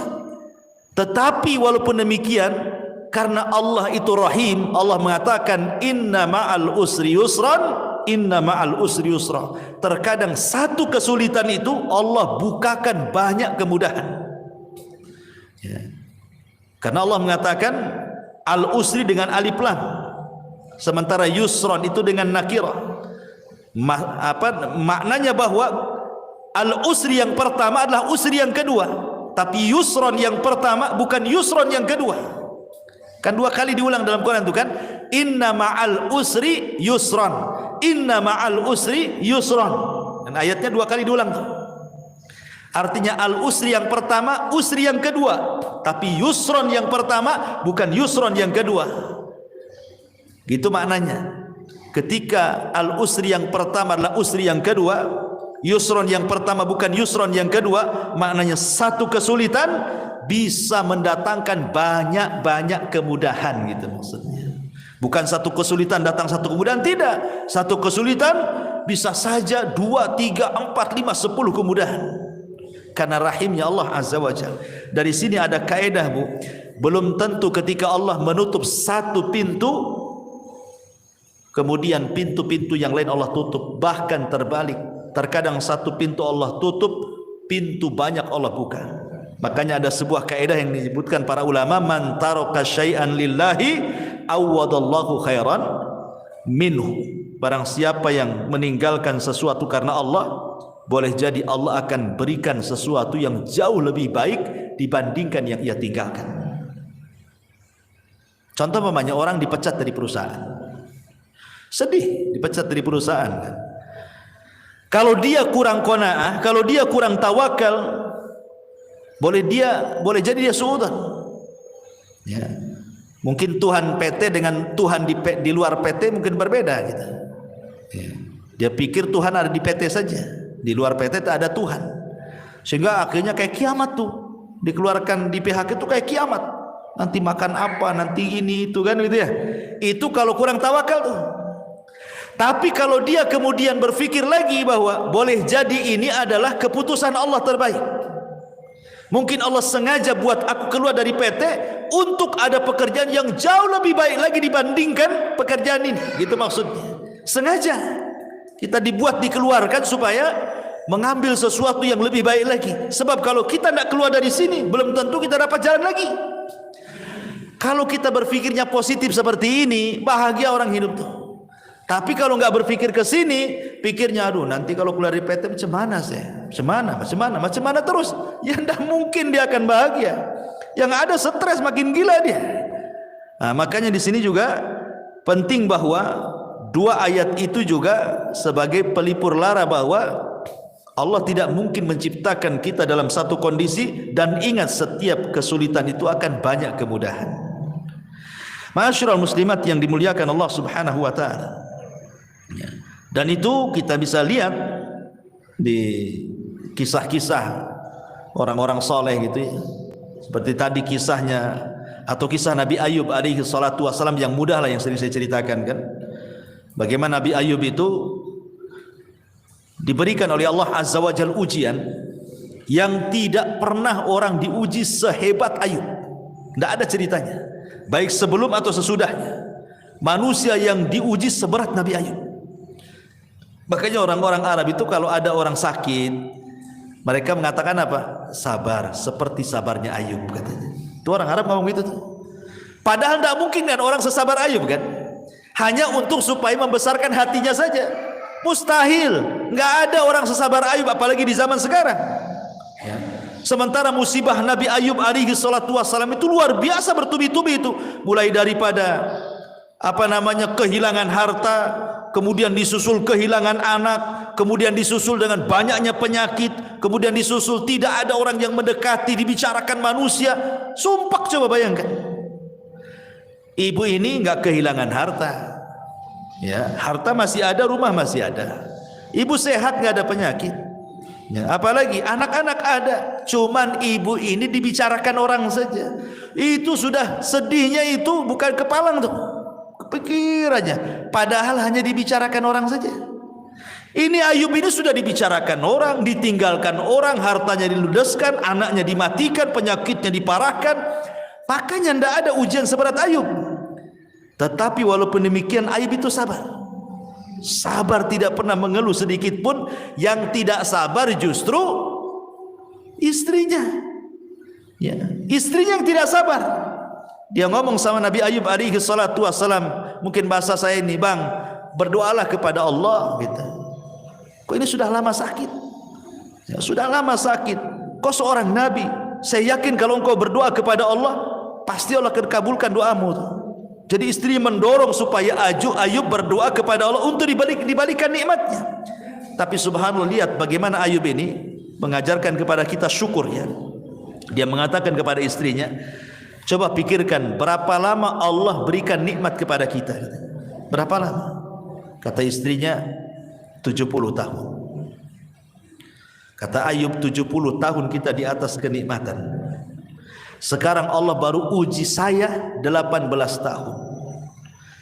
Tetapi walaupun demikian, karena Allah itu Rahim, Allah mengatakan inna ma'al usri yusran, inna ma'al usri yusra. Terkadang satu kesulitan itu Allah bukakan banyak kemudahan, ya. Karena Allah mengatakan al usri dengan alif lam, sementara yusran itu dengan nakirah. Maknanya bahwa al usri yang pertama adalah usri yang kedua, tapi yusron yang pertama bukan yusron yang kedua. Kan 2 kali diulang dalam Quran itu kan, inna ma'al usri yusron, inna ma'al usri yusron. Dan ayatnya 2 kali diulang tuh. Artinya al usri yang pertama, usri yang kedua, tapi yusron yang pertama bukan yusron yang kedua. Gitu maknanya. Ketika al usri yang pertama adalah usri yang kedua, yusron yang pertama bukan yusron yang kedua, maknanya satu kesulitan bisa mendatangkan banyak-banyak kemudahan gitu maksudnya. Bukan satu kesulitan datang satu kemudahan, tidak. Satu kesulitan bisa saja 2, 3, 4, 5, 10 kemudahan. Karena rahimnya Allah Azza wa Jalla. Dari sini ada kaedah, Bu. Belum tentu ketika Allah menutup satu pintu, kemudian pintu-pintu yang lain Allah tutup. Bahkan terbalik. Terkadang satu pintu Allah tutup, pintu banyak Allah buka. Makanya ada sebuah kaedah yang disebutkan para ulama, man taraka syai'an lillahi awwadallahu khairan minhu. Barang siapa yang meninggalkan sesuatu karena Allah, boleh jadi Allah akan berikan sesuatu yang jauh lebih baik dibandingkan yang ia tinggalkan. Contoh umpamanya orang dipecat dari perusahaan. Sedih dipecat dari perusahaan kan? Kalau dia kurang qanaah, kalau dia kurang tawakal, boleh jadi dia suudzon. Ya. Mungkin Tuhan PT dengan Tuhan di luar PT mungkin berbeda gitu. Ya. Dia pikir Tuhan ada di PT saja, di luar PT tak ada Tuhan. Sehingga akhirnya kayak kiamat tuh. Dikeluarkan di PHK itu kayak kiamat. Nanti makan apa, nanti ini itu kan gitu ya. Itu kalau kurang tawakal tuh. Tapi kalau dia kemudian berpikir lagi bahwa boleh jadi ini adalah keputusan Allah terbaik. Mungkin Allah sengaja buat aku keluar dari PT untuk ada pekerjaan yang jauh lebih baik lagi dibandingkan pekerjaan ini. Gitu maksudnya. Sengaja kita dikeluarkan supaya mengambil sesuatu yang lebih baik lagi. Sebab kalau kita tidak keluar dari sini, belum tentu kita dapat jalan lagi. Kalau kita berpikirnya positif seperti ini, bahagia orang hidup tuh. Tapi kalau nggak berpikir ke sini, pikirnya aduh nanti kalau keluar dari PT macam mana saya? Macam mana terus? Ya tidak mungkin dia akan bahagia. Yang ada stres makin gila dia. Nah, makanya di sini juga penting bahwa dua ayat itu juga sebagai pelipur lara bahwa Allah tidak mungkin menciptakan kita dalam satu kondisi, dan ingat setiap kesulitan itu akan banyak kemudahan. Ma'asyiral muslimat yang dimuliakan Allah Subhanahu wa taala. Dan itu kita bisa lihat di kisah-kisah orang-orang soleh gitu ya. Seperti tadi kisahnya atau kisah Nabi Ayub alaihi salatu wassalam yang mudah lah yang sering saya ceritakan kan. Bagaimana Nabi Ayub itu diberikan oleh Allah Azza wa Jalla ujian yang tidak pernah orang diuji sehebat Ayub. Tidak ada ceritanya. Baik sebelum atau sesudahnya. Manusia yang diuji seberat Nabi Ayub. Makanya orang-orang Arab itu kalau ada orang sakit, mereka mengatakan apa? Sabar, seperti sabarnya Ayub katanya. Itu orang Arab ngomong gitu tuh. Padahal tidak mungkin kan orang sesabar Ayub kan? Hanya untuk supaya membesarkan hatinya saja. Mustahil. Nggak ada orang sesabar Ayub apalagi di zaman sekarang. Ya. Sementara musibah Nabi Ayub alaihi salatu wassalam itu luar biasa bertubi-tubi itu. Mulai daripada kehilangan harta, kemudian disusul kehilangan anak, kemudian disusul dengan banyaknya penyakit, kemudian disusul tidak ada orang yang mendekati, dibicarakan manusia. Sumpah, coba bayangkan. Ibu ini enggak kehilangan harta. Ya, harta masih ada, rumah masih ada. Ibu sehat, enggak ada penyakit. Ya, apalagi anak-anak ada, cuman ibu ini dibicarakan orang saja. Itu sudah sedihnya itu bukan kepalang tuh. Pikirannya, padahal hanya dibicarakan orang saja. Ini Ayub ini sudah dibicarakan orang, ditinggalkan orang, hartanya diludeskan, anaknya dimatikan, penyakitnya diparahkan. Makanya tidak ada ujian seberat Ayub. Tetapi walaupun demikian Ayub itu sabar. Sabar, tidak pernah mengeluh sedikit pun. Yang tidak sabar justru istrinya. Ya, istrinya yang tidak sabar. Dia ngomong sama Nabi Ayub alaihi salatu wassalam, mungkin bahasa saya ini, bang, berdoalah kepada Allah gitu. Kok ini sudah lama sakit? Ya, sudah lama sakit. Kau seorang Nabi, saya yakin kalau engkau berdoa kepada Allah, pasti Allah akan kabulkan doamu. Jadi istri mendorong supaya Ayub berdoa kepada Allah untuk dibalikan nikmatnya. Tapi subhanallah, lihat bagaimana Ayub ini mengajarkan kepada kita syukur ya. Dia mengatakan kepada istrinya, coba pikirkan berapa lama Allah berikan nikmat kepada kita. Berapa lama? Kata istrinya 70 tahun. Kata Ayub, 70 tahun kita di atas kenikmatan. Sekarang Allah baru uji saya 18 tahun.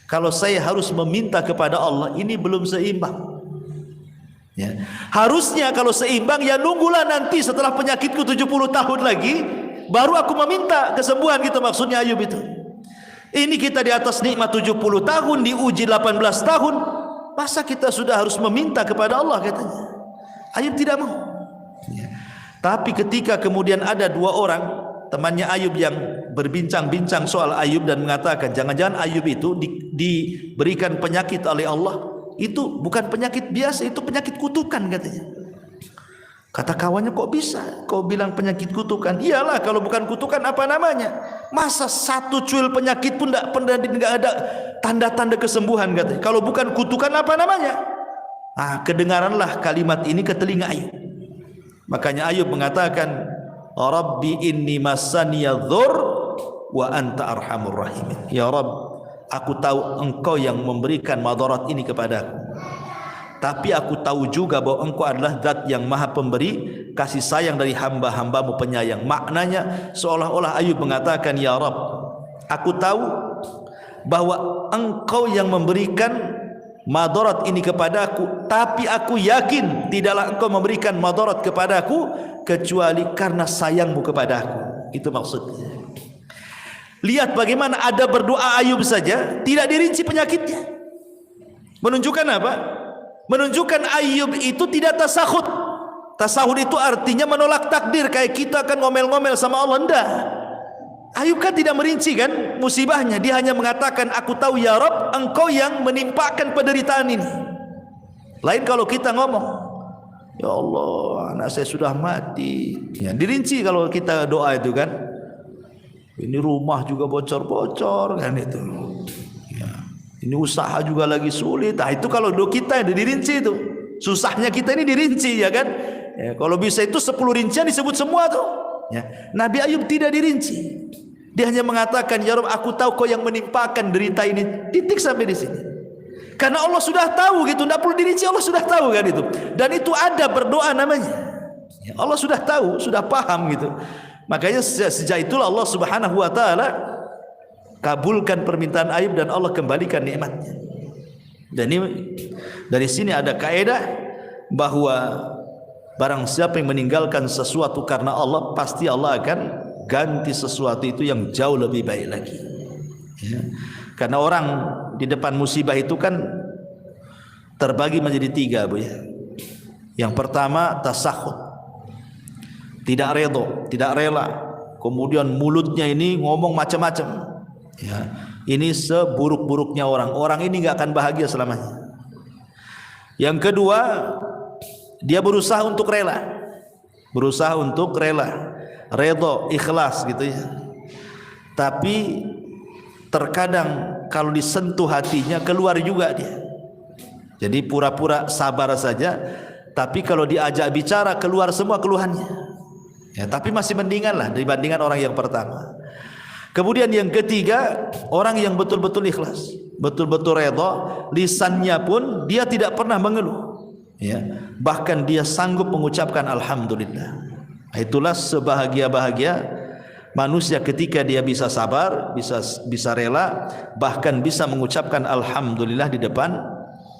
Kalau saya harus meminta kepada Allah, ini belum seimbang. Ya. Harusnya kalau seimbang, ya nunggulah nanti setelah penyakitku 70 tahun lagi, baru aku meminta kesembuhan, gitu maksudnya Ayub itu. Ini kita di atas nikmat 70 tahun, diuji 18 tahun, masa kita sudah harus meminta kepada Allah, katanya. Ayub tidak mau. Ya. Tapi ketika kemudian ada dua orang temannya Ayub yang berbincang-bincang soal Ayub dan mengatakan, jangan-jangan Ayub itu diberikan penyakit oleh Allah. Itu bukan penyakit biasa, itu penyakit kutukan, katanya. Kata kawannya, kok bisa kau bilang penyakit kutukan? Iyalah, kalau bukan kutukan apa namanya? Masa satu cuil penyakit pun tidak ada tanda-tanda kesembuhan, katanya. Kalau bukan kutukan apa namanya? Kedengaranlah kalimat ini ke telinga Ayub. Makanya Ayub mengatakan, Rabbi inni massaniya dzur wa anta arhamur rahimin. Ya Rabb, aku tahu engkau yang memberikan madarat ini kepadaku, tapi aku tahu juga bahwa engkau adalah zat yang maha pemberi kasih sayang dari hamba-hambamu penyayang. Maknanya seolah-olah Ayub mengatakan, ya Rabb, aku tahu bahwa engkau yang memberikan madarat ini kepadaku, tapi aku yakin tidaklah engkau memberikan madarat kepadaku kecuali karena sayangmu kepadaku. Itu maksudnya. Lihat bagaimana ada berdoa Ayub saja tidak dirinci penyakitnya. Menunjukkan apa? Menunjukkan Ayub itu tidak tasahud. Tasahud itu artinya menolak takdir, kayak kita kan ngomel-ngomel sama Allah. Enggak. Ayub kan tidak merinci kan musibahnya. Dia hanya mengatakan, aku tahu ya Rabb, engkau yang menimpakan penderitaan ini. Lain kalau kita ngomong, ya Allah, anak saya sudah mati. Ya, dirinci kalau kita doa itu kan. Ini rumah juga bocor-bocor kan itu. Ya. Ini usaha juga lagi sulit. Itu kalau doa kita yang dirinci itu. Susahnya kita ini dirinci, ya kan? Ya, kalau bisa itu 10 rincian disebut semua tuh. Ya. Nabi Ayub tidak dirinci. Dia hanya mengatakan, ya Rabb, aku tahu kau yang menimpakan derita ini. Titik sampai di sini. Karena Allah sudah tahu gitu, tidak perlu dirinci, Allah sudah tahu kan itu. Dan itu ada berdoa namanya. Ya, Allah sudah tahu, sudah paham gitu. Makanya sejak itulah Allah Subhanahu wa taala kabulkan permintaan Ayub dan Allah kembalikan nikmatnya. Dan ini dari sini ada kaidah bahwa barang siapa yang meninggalkan sesuatu karena Allah, pasti Allah akan ganti sesuatu itu yang jauh lebih baik lagi. Ya. Karena orang di depan musibah itu kan terbagi menjadi 3, Bu ya. Yang pertama tasahud. Tidak redha, tidak rela. Kemudian mulutnya ini ngomong macam-macam. Ya, ini seburuk-buruknya orang. Orang ini enggak akan bahagia selamanya. Yang kedua, dia berusaha untuk rela. Berusaha untuk rela. Redha, ikhlas gitu ya. Tapi terkadang kalau disentuh hatinya keluar juga dia. Jadi pura-pura sabar saja, tapi kalau diajak bicara keluar semua keluhannya. Ya, tapi masih mendingan lah dibandingkan orang yang pertama. Kemudian yang ketiga, orang yang betul-betul ikhlas, betul-betul redha, lisannya pun dia tidak pernah mengeluh. Ya, bahkan dia sanggup mengucapkan alhamdulillah. Itulah sebahagia-bahagia manusia ketika dia bisa sabar, bisa rela, bahkan bisa mengucapkan alhamdulillah di depan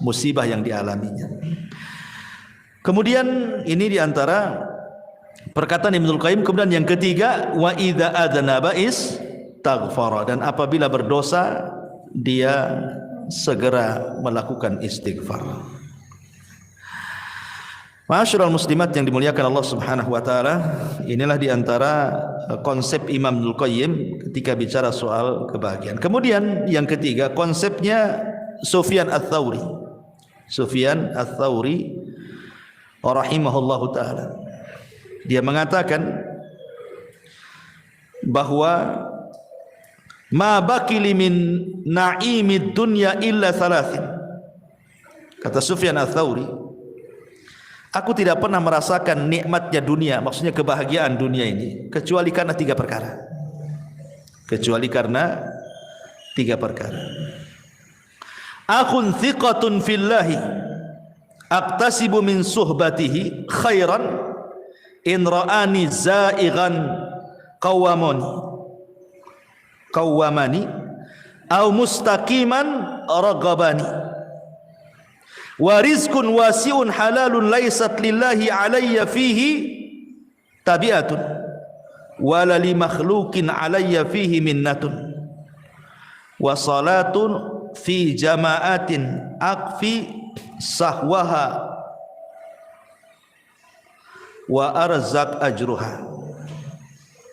musibah yang dialaminya. Kemudian ini diantara perkataan Ibnul Qayyim. Kemudian yang ketiga, wa idza adnaba istaghfara, dan apabila berdosa dia segera melakukan istighfar. Ma'asyiral muslimat yang dimuliakan Allah Subhanahu wa taala, inilah diantara konsep Imam Ibnul Qayyim ketika bicara soal kebahagiaan. Kemudian yang ketiga, konsepnya Sufyan Ats-Tsauri. Sufyan Ats-Tsauri rahimahullahu taala. Dia mengatakan bahwa ma baqili min na'imid dunya illa thalathin. Kata Sufyan Ats-Tsauri, aku tidak pernah merasakan nikmatnya dunia, maksudnya kebahagiaan dunia ini, kecuali karena 3 perkara. Kecuali karena 3 perkara. Akhun thiqatun fillahi aqtasibu min suhbatihi khairan in ra'ani za'ighan qawwamani au mustaqiman ragabani wa rizqun wasi'un halalun laysat lillahi alayya fihi tabi'atun wa la li makhluqin alayya fihi minnatun wa salatun fi jama'atin aqfi sahwaha wa arzaq ajruha.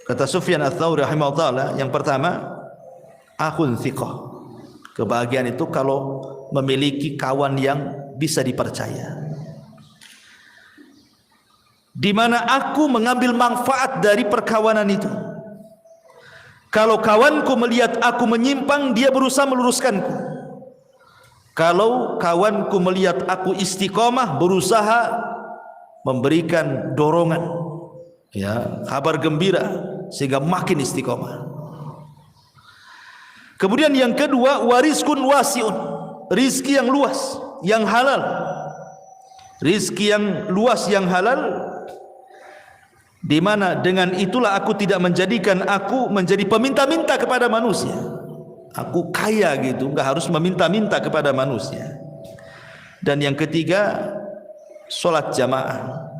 Kata Sufyan Ats-Tsauri rahimahullah, yang pertama akhun thiqah. Kebahagiaan itu kalau memiliki kawan yang bisa dipercaya, di mana aku mengambil manfaat dari perkawanan itu. Kalau kawanku melihat aku menyimpang, dia berusaha meluruskanku. Kalau kawanku melihat aku istiqomah, berusaha memberikan dorongan, ya, kabar gembira sehingga makin istiqomah. Kemudian yang kedua, warizkun wasiun, rizki yang luas, yang halal. Rizki yang luas, yang halal, di mana dengan itulah aku tidak menjadikan aku menjadi peminta-minta kepada manusia. Aku kaya gitu, enggak harus meminta-minta kepada manusia. Dan yang ketiga, solat jamaah.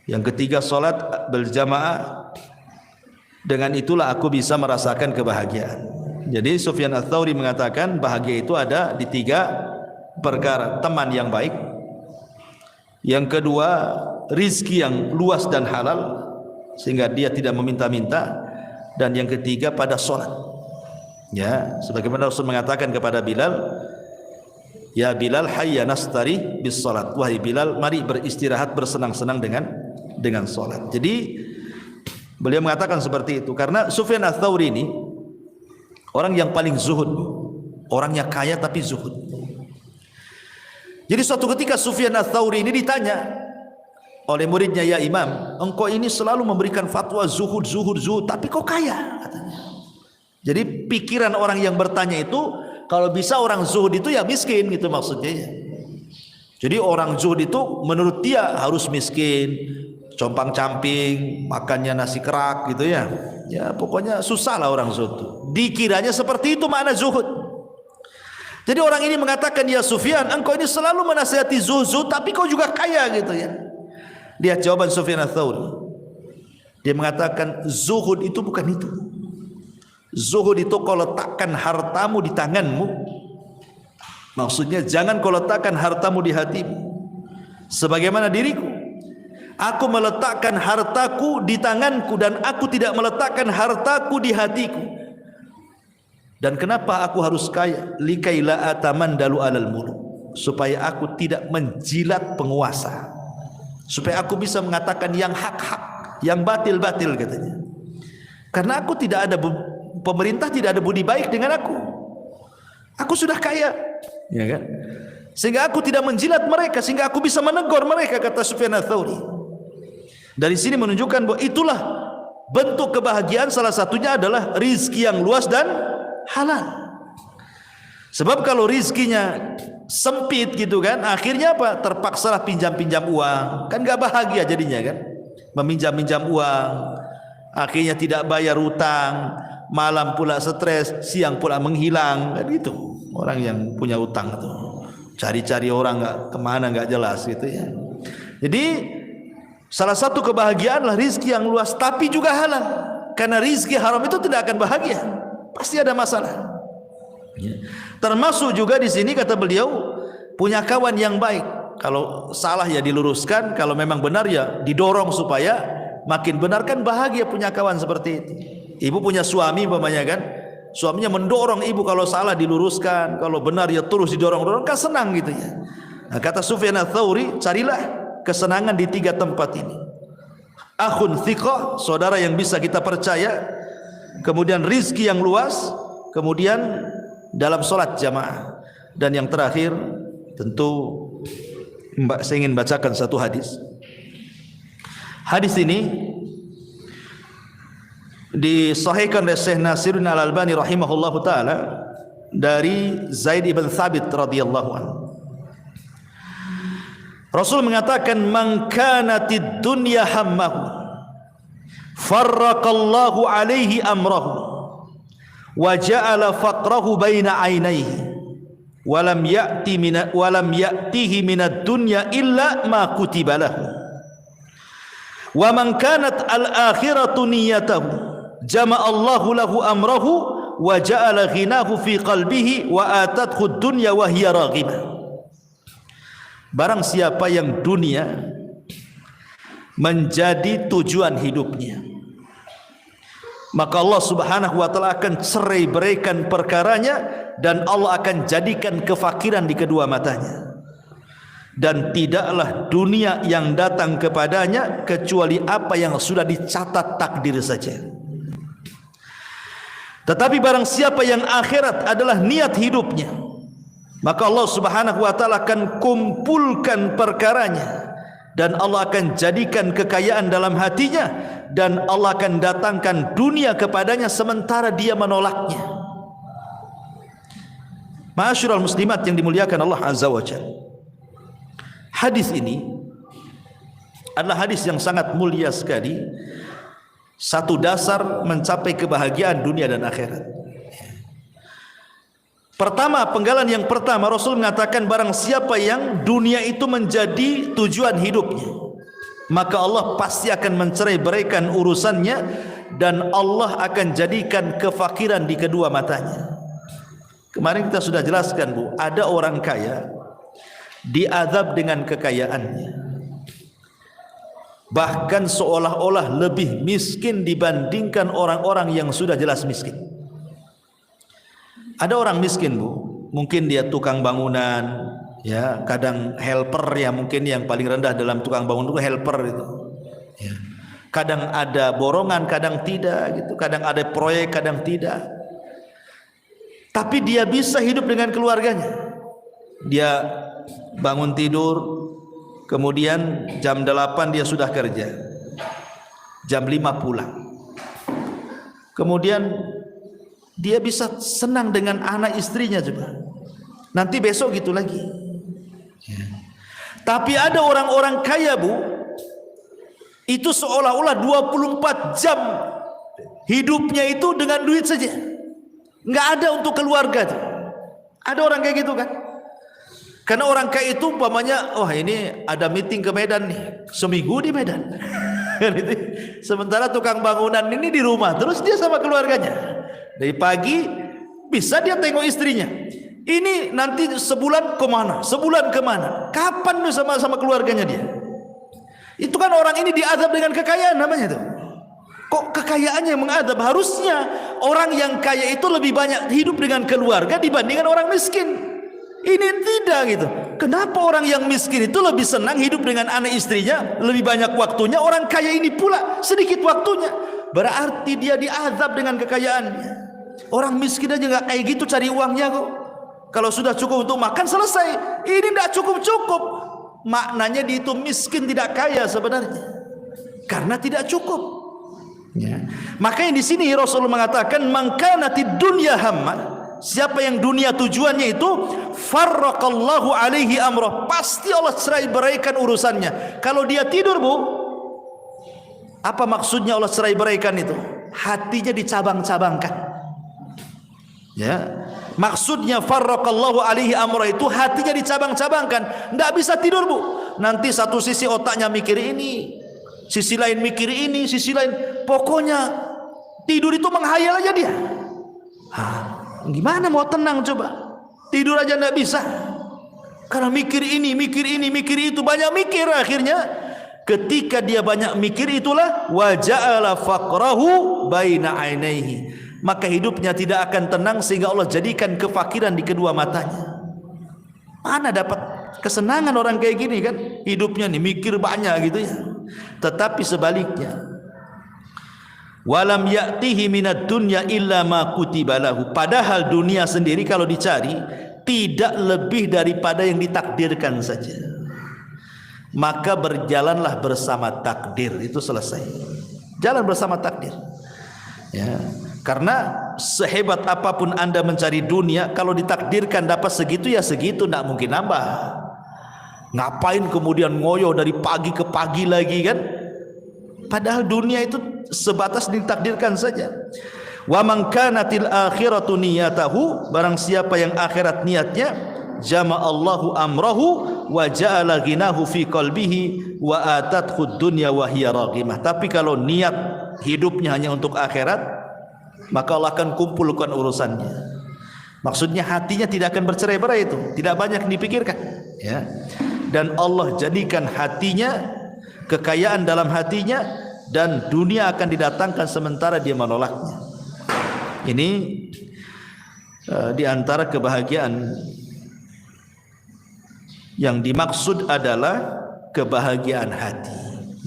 Yang ketiga, solat berjamaah. Dengan itulah aku bisa merasakan kebahagiaan. Jadi Sufyan Ats-Tsauri mengatakan bahagia itu ada di tiga perkara: teman yang baik, yang kedua rizki yang luas dan halal sehingga dia tidak meminta-minta, dan yang ketiga pada solat. Ya, sebagaimana Rasul mengatakan kepada Bilal, ya Bilal, hayya nastari bis salat. Wahai Bilal, mari beristirahat, bersenang-senang dengan solat. Jadi beliau mengatakan seperti itu karena Sufyan Ats-Tsauri ini orang yang paling zuhud, orangnya kaya tapi zuhud. Jadi suatu ketika Sufyan Ats-Tsauri ini ditanya oleh muridnya, ya Imam, engkau ini selalu memberikan fatwa zuhud, tapi kok kaya? Katanya. Jadi pikiran orang yang bertanya itu, kalau bisa orang zuhud itu ya miskin gitu maksudnya ya. Jadi orang zuhud itu menurut dia harus miskin, compang-camping, makannya nasi kerak gitu ya. Ya pokoknya susah lah orang zuhud. Dikiranya seperti itu makna zuhud. Jadi orang ini mengatakan, ya Sufyan, engkau ini selalu menasihati zuhud, tapi kau juga kaya gitu ya. Lihat jawaban Sufyan Ats-Tsauri. Dia mengatakan zuhud itu bukan itu. Zuhud itu kau letakkan hartamu di tanganmu. Maksudnya jangan kau letakkan hartamu di hatimu. Sebagaimana diriku, aku meletakkan hartaku di tanganku dan aku tidak meletakkan hartaku di hatiku. Dan kenapa aku harus kaya? Likaila atamandalu alal muluk, supaya aku tidak menjilat penguasa, supaya aku bisa mengatakan yang hak-hak, yang batil-batil katanya. Karena aku tidak ada, pemerintah tidak ada budi baik dengan aku. Aku sudah kaya, ya kan? Sehingga aku tidak menjilat mereka, sehingga aku bisa menegur mereka, kata Sufyan Ats-Tsauri. Dari sini menunjukkan bahwa itulah bentuk kebahagiaan, salah satunya adalah rizki yang luas dan halal. Sebab kalau rizkinya sempit gitu kan, akhirnya apa? Terpaksalah pinjam-pinjam uang, kan gak bahagia jadinya kan? Meminjam-minjam uang, akhirnya tidak bayar utang, malam pula stres, siang pula menghilang, kan gitu. Orang yang punya utang itu cari-cari orang nggak kemana, nggak jelas gitu ya. Jadi salah satu kebahagiaan adalah rizki yang luas tapi juga halal. Karena rizki haram itu tidak akan bahagia, pasti ada masalah. Ya. Termasuk juga di sini kata beliau, punya kawan yang baik. Kalau salah ya diluruskan, kalau memang benar ya didorong supaya makin benar, kan bahagia punya kawan seperti itu. Ibu punya suami umpamanya kan, suaminya mendorong ibu, kalau salah diluruskan, kalau benar ya terus didorong-dorong, kan senang gitu ya. Nah, kata Sufyan Ats-Tsauri, carilah kesenangan di tiga tempat ini. Akhun thiqah, saudara yang bisa kita percaya, kemudian rizki yang luas, kemudian dalam solat jamaah, dan yang terakhir tentu saya ingin bacakan satu hadis. Hadis ini disahihkan oleh Syekh Nasiruddin Al-Albani rahimahullahu taala dari Zaid ibn Thabit radhiyallahu anhu. Rasul mengatakan, man kanatid dunya hammahu farraqallahu alaihi amrahu wa ja'ala faqrahu baina 'ainaihi wa lam ya'tihi minad dunya illa ma kutiba lahu wa man kanat al-akhiratu niyyatahu jama'a Allahu lahu amrahu wa ja'ala ghinahu fi qalbihi wa atathu ad-dunya wa hiya raghibah. Barang siapa yang dunia menjadi tujuan hidupnya, maka Allah Subhanahu wa taala akan cerai-beraikan perkaranya dan Allah akan jadikan kefakiran di kedua matanya. Dan tidaklah dunia yang datang kepadanya kecuali apa yang sudah dicatat takdir saja. Tetapi barang siapa yang akhirat adalah niat hidupnya, maka Allah Subhanahu wa taala akan kumpulkan perkaranya dan Allah akan jadikan kekayaan dalam hatinya dan Allah akan datangkan dunia kepadanya sementara dia menolaknya. Ma'asyiral muslimat yang dimuliakan Allah Azza wa Jalla, hadis ini adalah hadis yang sangat mulia sekali. Satu dasar mencapai kebahagiaan dunia dan akhirat. Pertama, penggalan yang pertama, Rasul mengatakan barang siapa yang dunia itu menjadi tujuan hidupnya, maka Allah pasti akan mencerai-beraikan urusannya dan Allah akan jadikan kefakiran di kedua matanya. Kemarin kita sudah jelaskan, Bu, ada orang kaya diazab dengan kekayaannya, bahkan seolah-olah lebih miskin dibandingkan orang-orang yang sudah jelas miskin. Ada orang miskin, Bu, mungkin dia tukang bangunan, ya, kadang helper, ya, mungkin yang paling rendah dalam tukang bangunan itu helper itu. Ya. Kadang ada borongan, kadang tidak, gitu. Kadang ada proyek, kadang tidak. Tapi dia bisa hidup dengan keluarganya. Dia bangun tidur, kemudian jam 8 dia sudah kerja, jam 5 pulang. Kemudian dia bisa senang dengan anak istrinya coba. Nanti besok gitu lagi. Ya. Tapi ada orang-orang kaya, Bu, itu seolah-olah 24 jam hidupnya itu dengan duit saja. Nggak ada untuk keluarga tuh. Ada orang kayak gitu kan? Karena orang kaya itu umpamanya, oh ini ada meeting ke Medan nih, seminggu di Medan. Sementara tukang bangunan ini di rumah, terus dia sama keluarganya. Dari pagi bisa dia tengok istrinya. Ini nanti sebulan kemana? Sebulan kemana? Kapan sama keluarganya dia? Itu kan orang ini diazab dengan kekayaan namanya itu. Kok kekayaannya yang mengadab? Harusnya orang yang kaya itu lebih banyak hidup dengan keluarga dibandingkan orang miskin. Ini tidak gitu. Kenapa orang yang miskin itu lebih senang hidup dengan anak istrinya, lebih banyak waktunya? Orang kaya ini pula sedikit waktunya. Berarti dia diazab dengan kekayaannya. Orang miskin aja nggak kayak gitu cari uangnya kok. Kalau sudah cukup untuk makan selesai. Ini tidak cukup-cukup. Maknanya dia itu miskin, tidak kaya sebenarnya. Karena tidak cukup. Ya. Makanya di sini Rasulullah mengatakan, "Man kanatid dunya hamma." Siapa yang dunia tujuannya itu, farraqallahu alaihi amrah, pasti Allah cerai-beraikan urusannya. Kalau dia tidur, Bu, apa maksudnya Allah cerai-beraikan itu? Hatinya dicabang-cabangkan. Ya, maksudnya farraqallahu alaihi amrah itu hatinya dicabang-cabangkan, tidak bisa tidur, Bu. Nanti satu sisi otaknya mikir ini, sisi lain mikir ini, sisi lain, pokoknya tidur itu menghayal aja dia. Gimana mau tenang coba? Tidur aja tidak bisa. Karena mikir ini, mikir itu, banyak mikir. Akhirnya ketika dia banyak mikir itulah wa ja'ala faqrahu baina 'ainaihi, maka hidupnya tidak akan tenang sehingga Allah jadikan kefakiran di kedua matanya. Mana dapat kesenangan orang kayak gini kan? Hidupnya nih mikir banyak gitu ya. Tetapi sebaliknya, walam ya'tihi minad dunya illa ma kutiba lahu, padahal dunia sendiri kalau dicari tidak lebih daripada yang ditakdirkan saja. Maka berjalanlah bersama takdir, itu selesai. Jalan bersama takdir. Ya. Karena sehebat apapun Anda mencari dunia, kalau ditakdirkan dapat segitu ya segitu, tidak mungkin nambah. Ngapain kemudian ngoyo dari pagi ke pagi lagi kan? Padahal dunia itu sebatas ditakdirkan saja. Wa man kanatil akhiratu niyatahu, barang siapa yang akhirat niatnya, jama'allahu amrahu wa ja'ala ghinahu fi qalbihi wa atathu dunya wa hiya raghimah. Tapi kalau niat hidupnya hanya untuk akhirat, maka Allah akan kumpulkan urusannya. Maksudnya hatinya tidak akan bercerai-berai, itu tidak banyak dipikirkan, ya. Dan Allah jadikan hatinya, kekayaan dalam hatinya, dan dunia akan didatangkan sementara dia menolaknya. Ini di antara kebahagiaan yang dimaksud adalah kebahagiaan hati,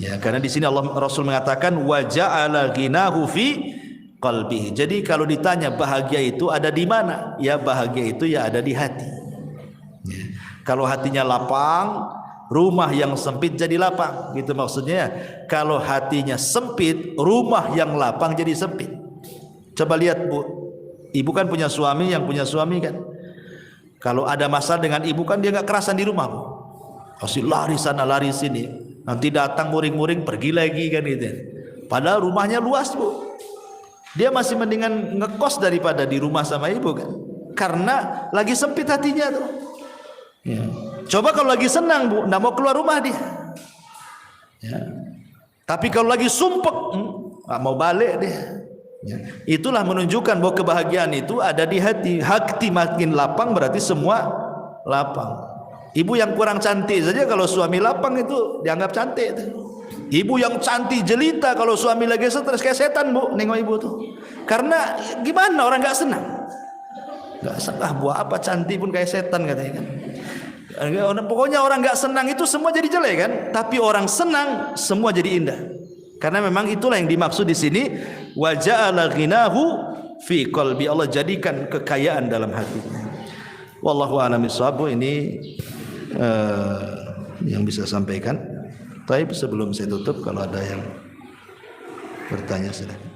ya. Karena di sini Allah Rasul mengatakan wa ja'ala ghinahu fi qalbihi. Jadi kalau ditanya bahagia itu ada di mana? Ya, bahagia itu ya ada di hati. Ya. Kalau hatinya lapang, rumah yang sempit jadi lapang, gitu maksudnya. Kalau hatinya sempit, rumah yang lapang jadi sempit. Coba lihat Bu, ibu kan punya suami, yang punya suami kan, kalau ada masalah dengan ibu kan dia nggak kerasan di rumah Bu, pasti lari sana lari sini, nanti datang muring-muring pergi lagi kan gitu. Padahal rumahnya luas Bu, dia masih mendingan ngekos daripada di rumah sama ibu kan, karena lagi sempit hatinya tuh. Ya. Coba kalau lagi senang Bu, nggak mau keluar rumah dia. Ya. Tapi kalau lagi sumpek, nggak mau balik dia. Ya. Itulah menunjukkan bahwa kebahagiaan itu ada di hati. Hati makin lapang berarti semua lapang. Ibu yang kurang cantik saja kalau suami lapang itu dianggap cantik tuh. Ibu yang cantik jelita kalau suami lagi stres kayak setan Bu, nengok ibu tuh. Karena gimana, orang nggak senang. Nggak senang, buat apa cantik pun kayak setan katanya kan. Pokoknya orang nggak senang itu semua jadi jelek kan. Tapi orang senang semua jadi indah. Karena memang itulah yang dimaksud di sini, wa ja'ala ghinahu fi qalbi. Allah jadikan kekayaan dalam hatinya. Wallahu a'lam bishawab. Ini yang bisa sampaikan. Tapi sebelum saya tutup, kalau ada yang bertanya silakan.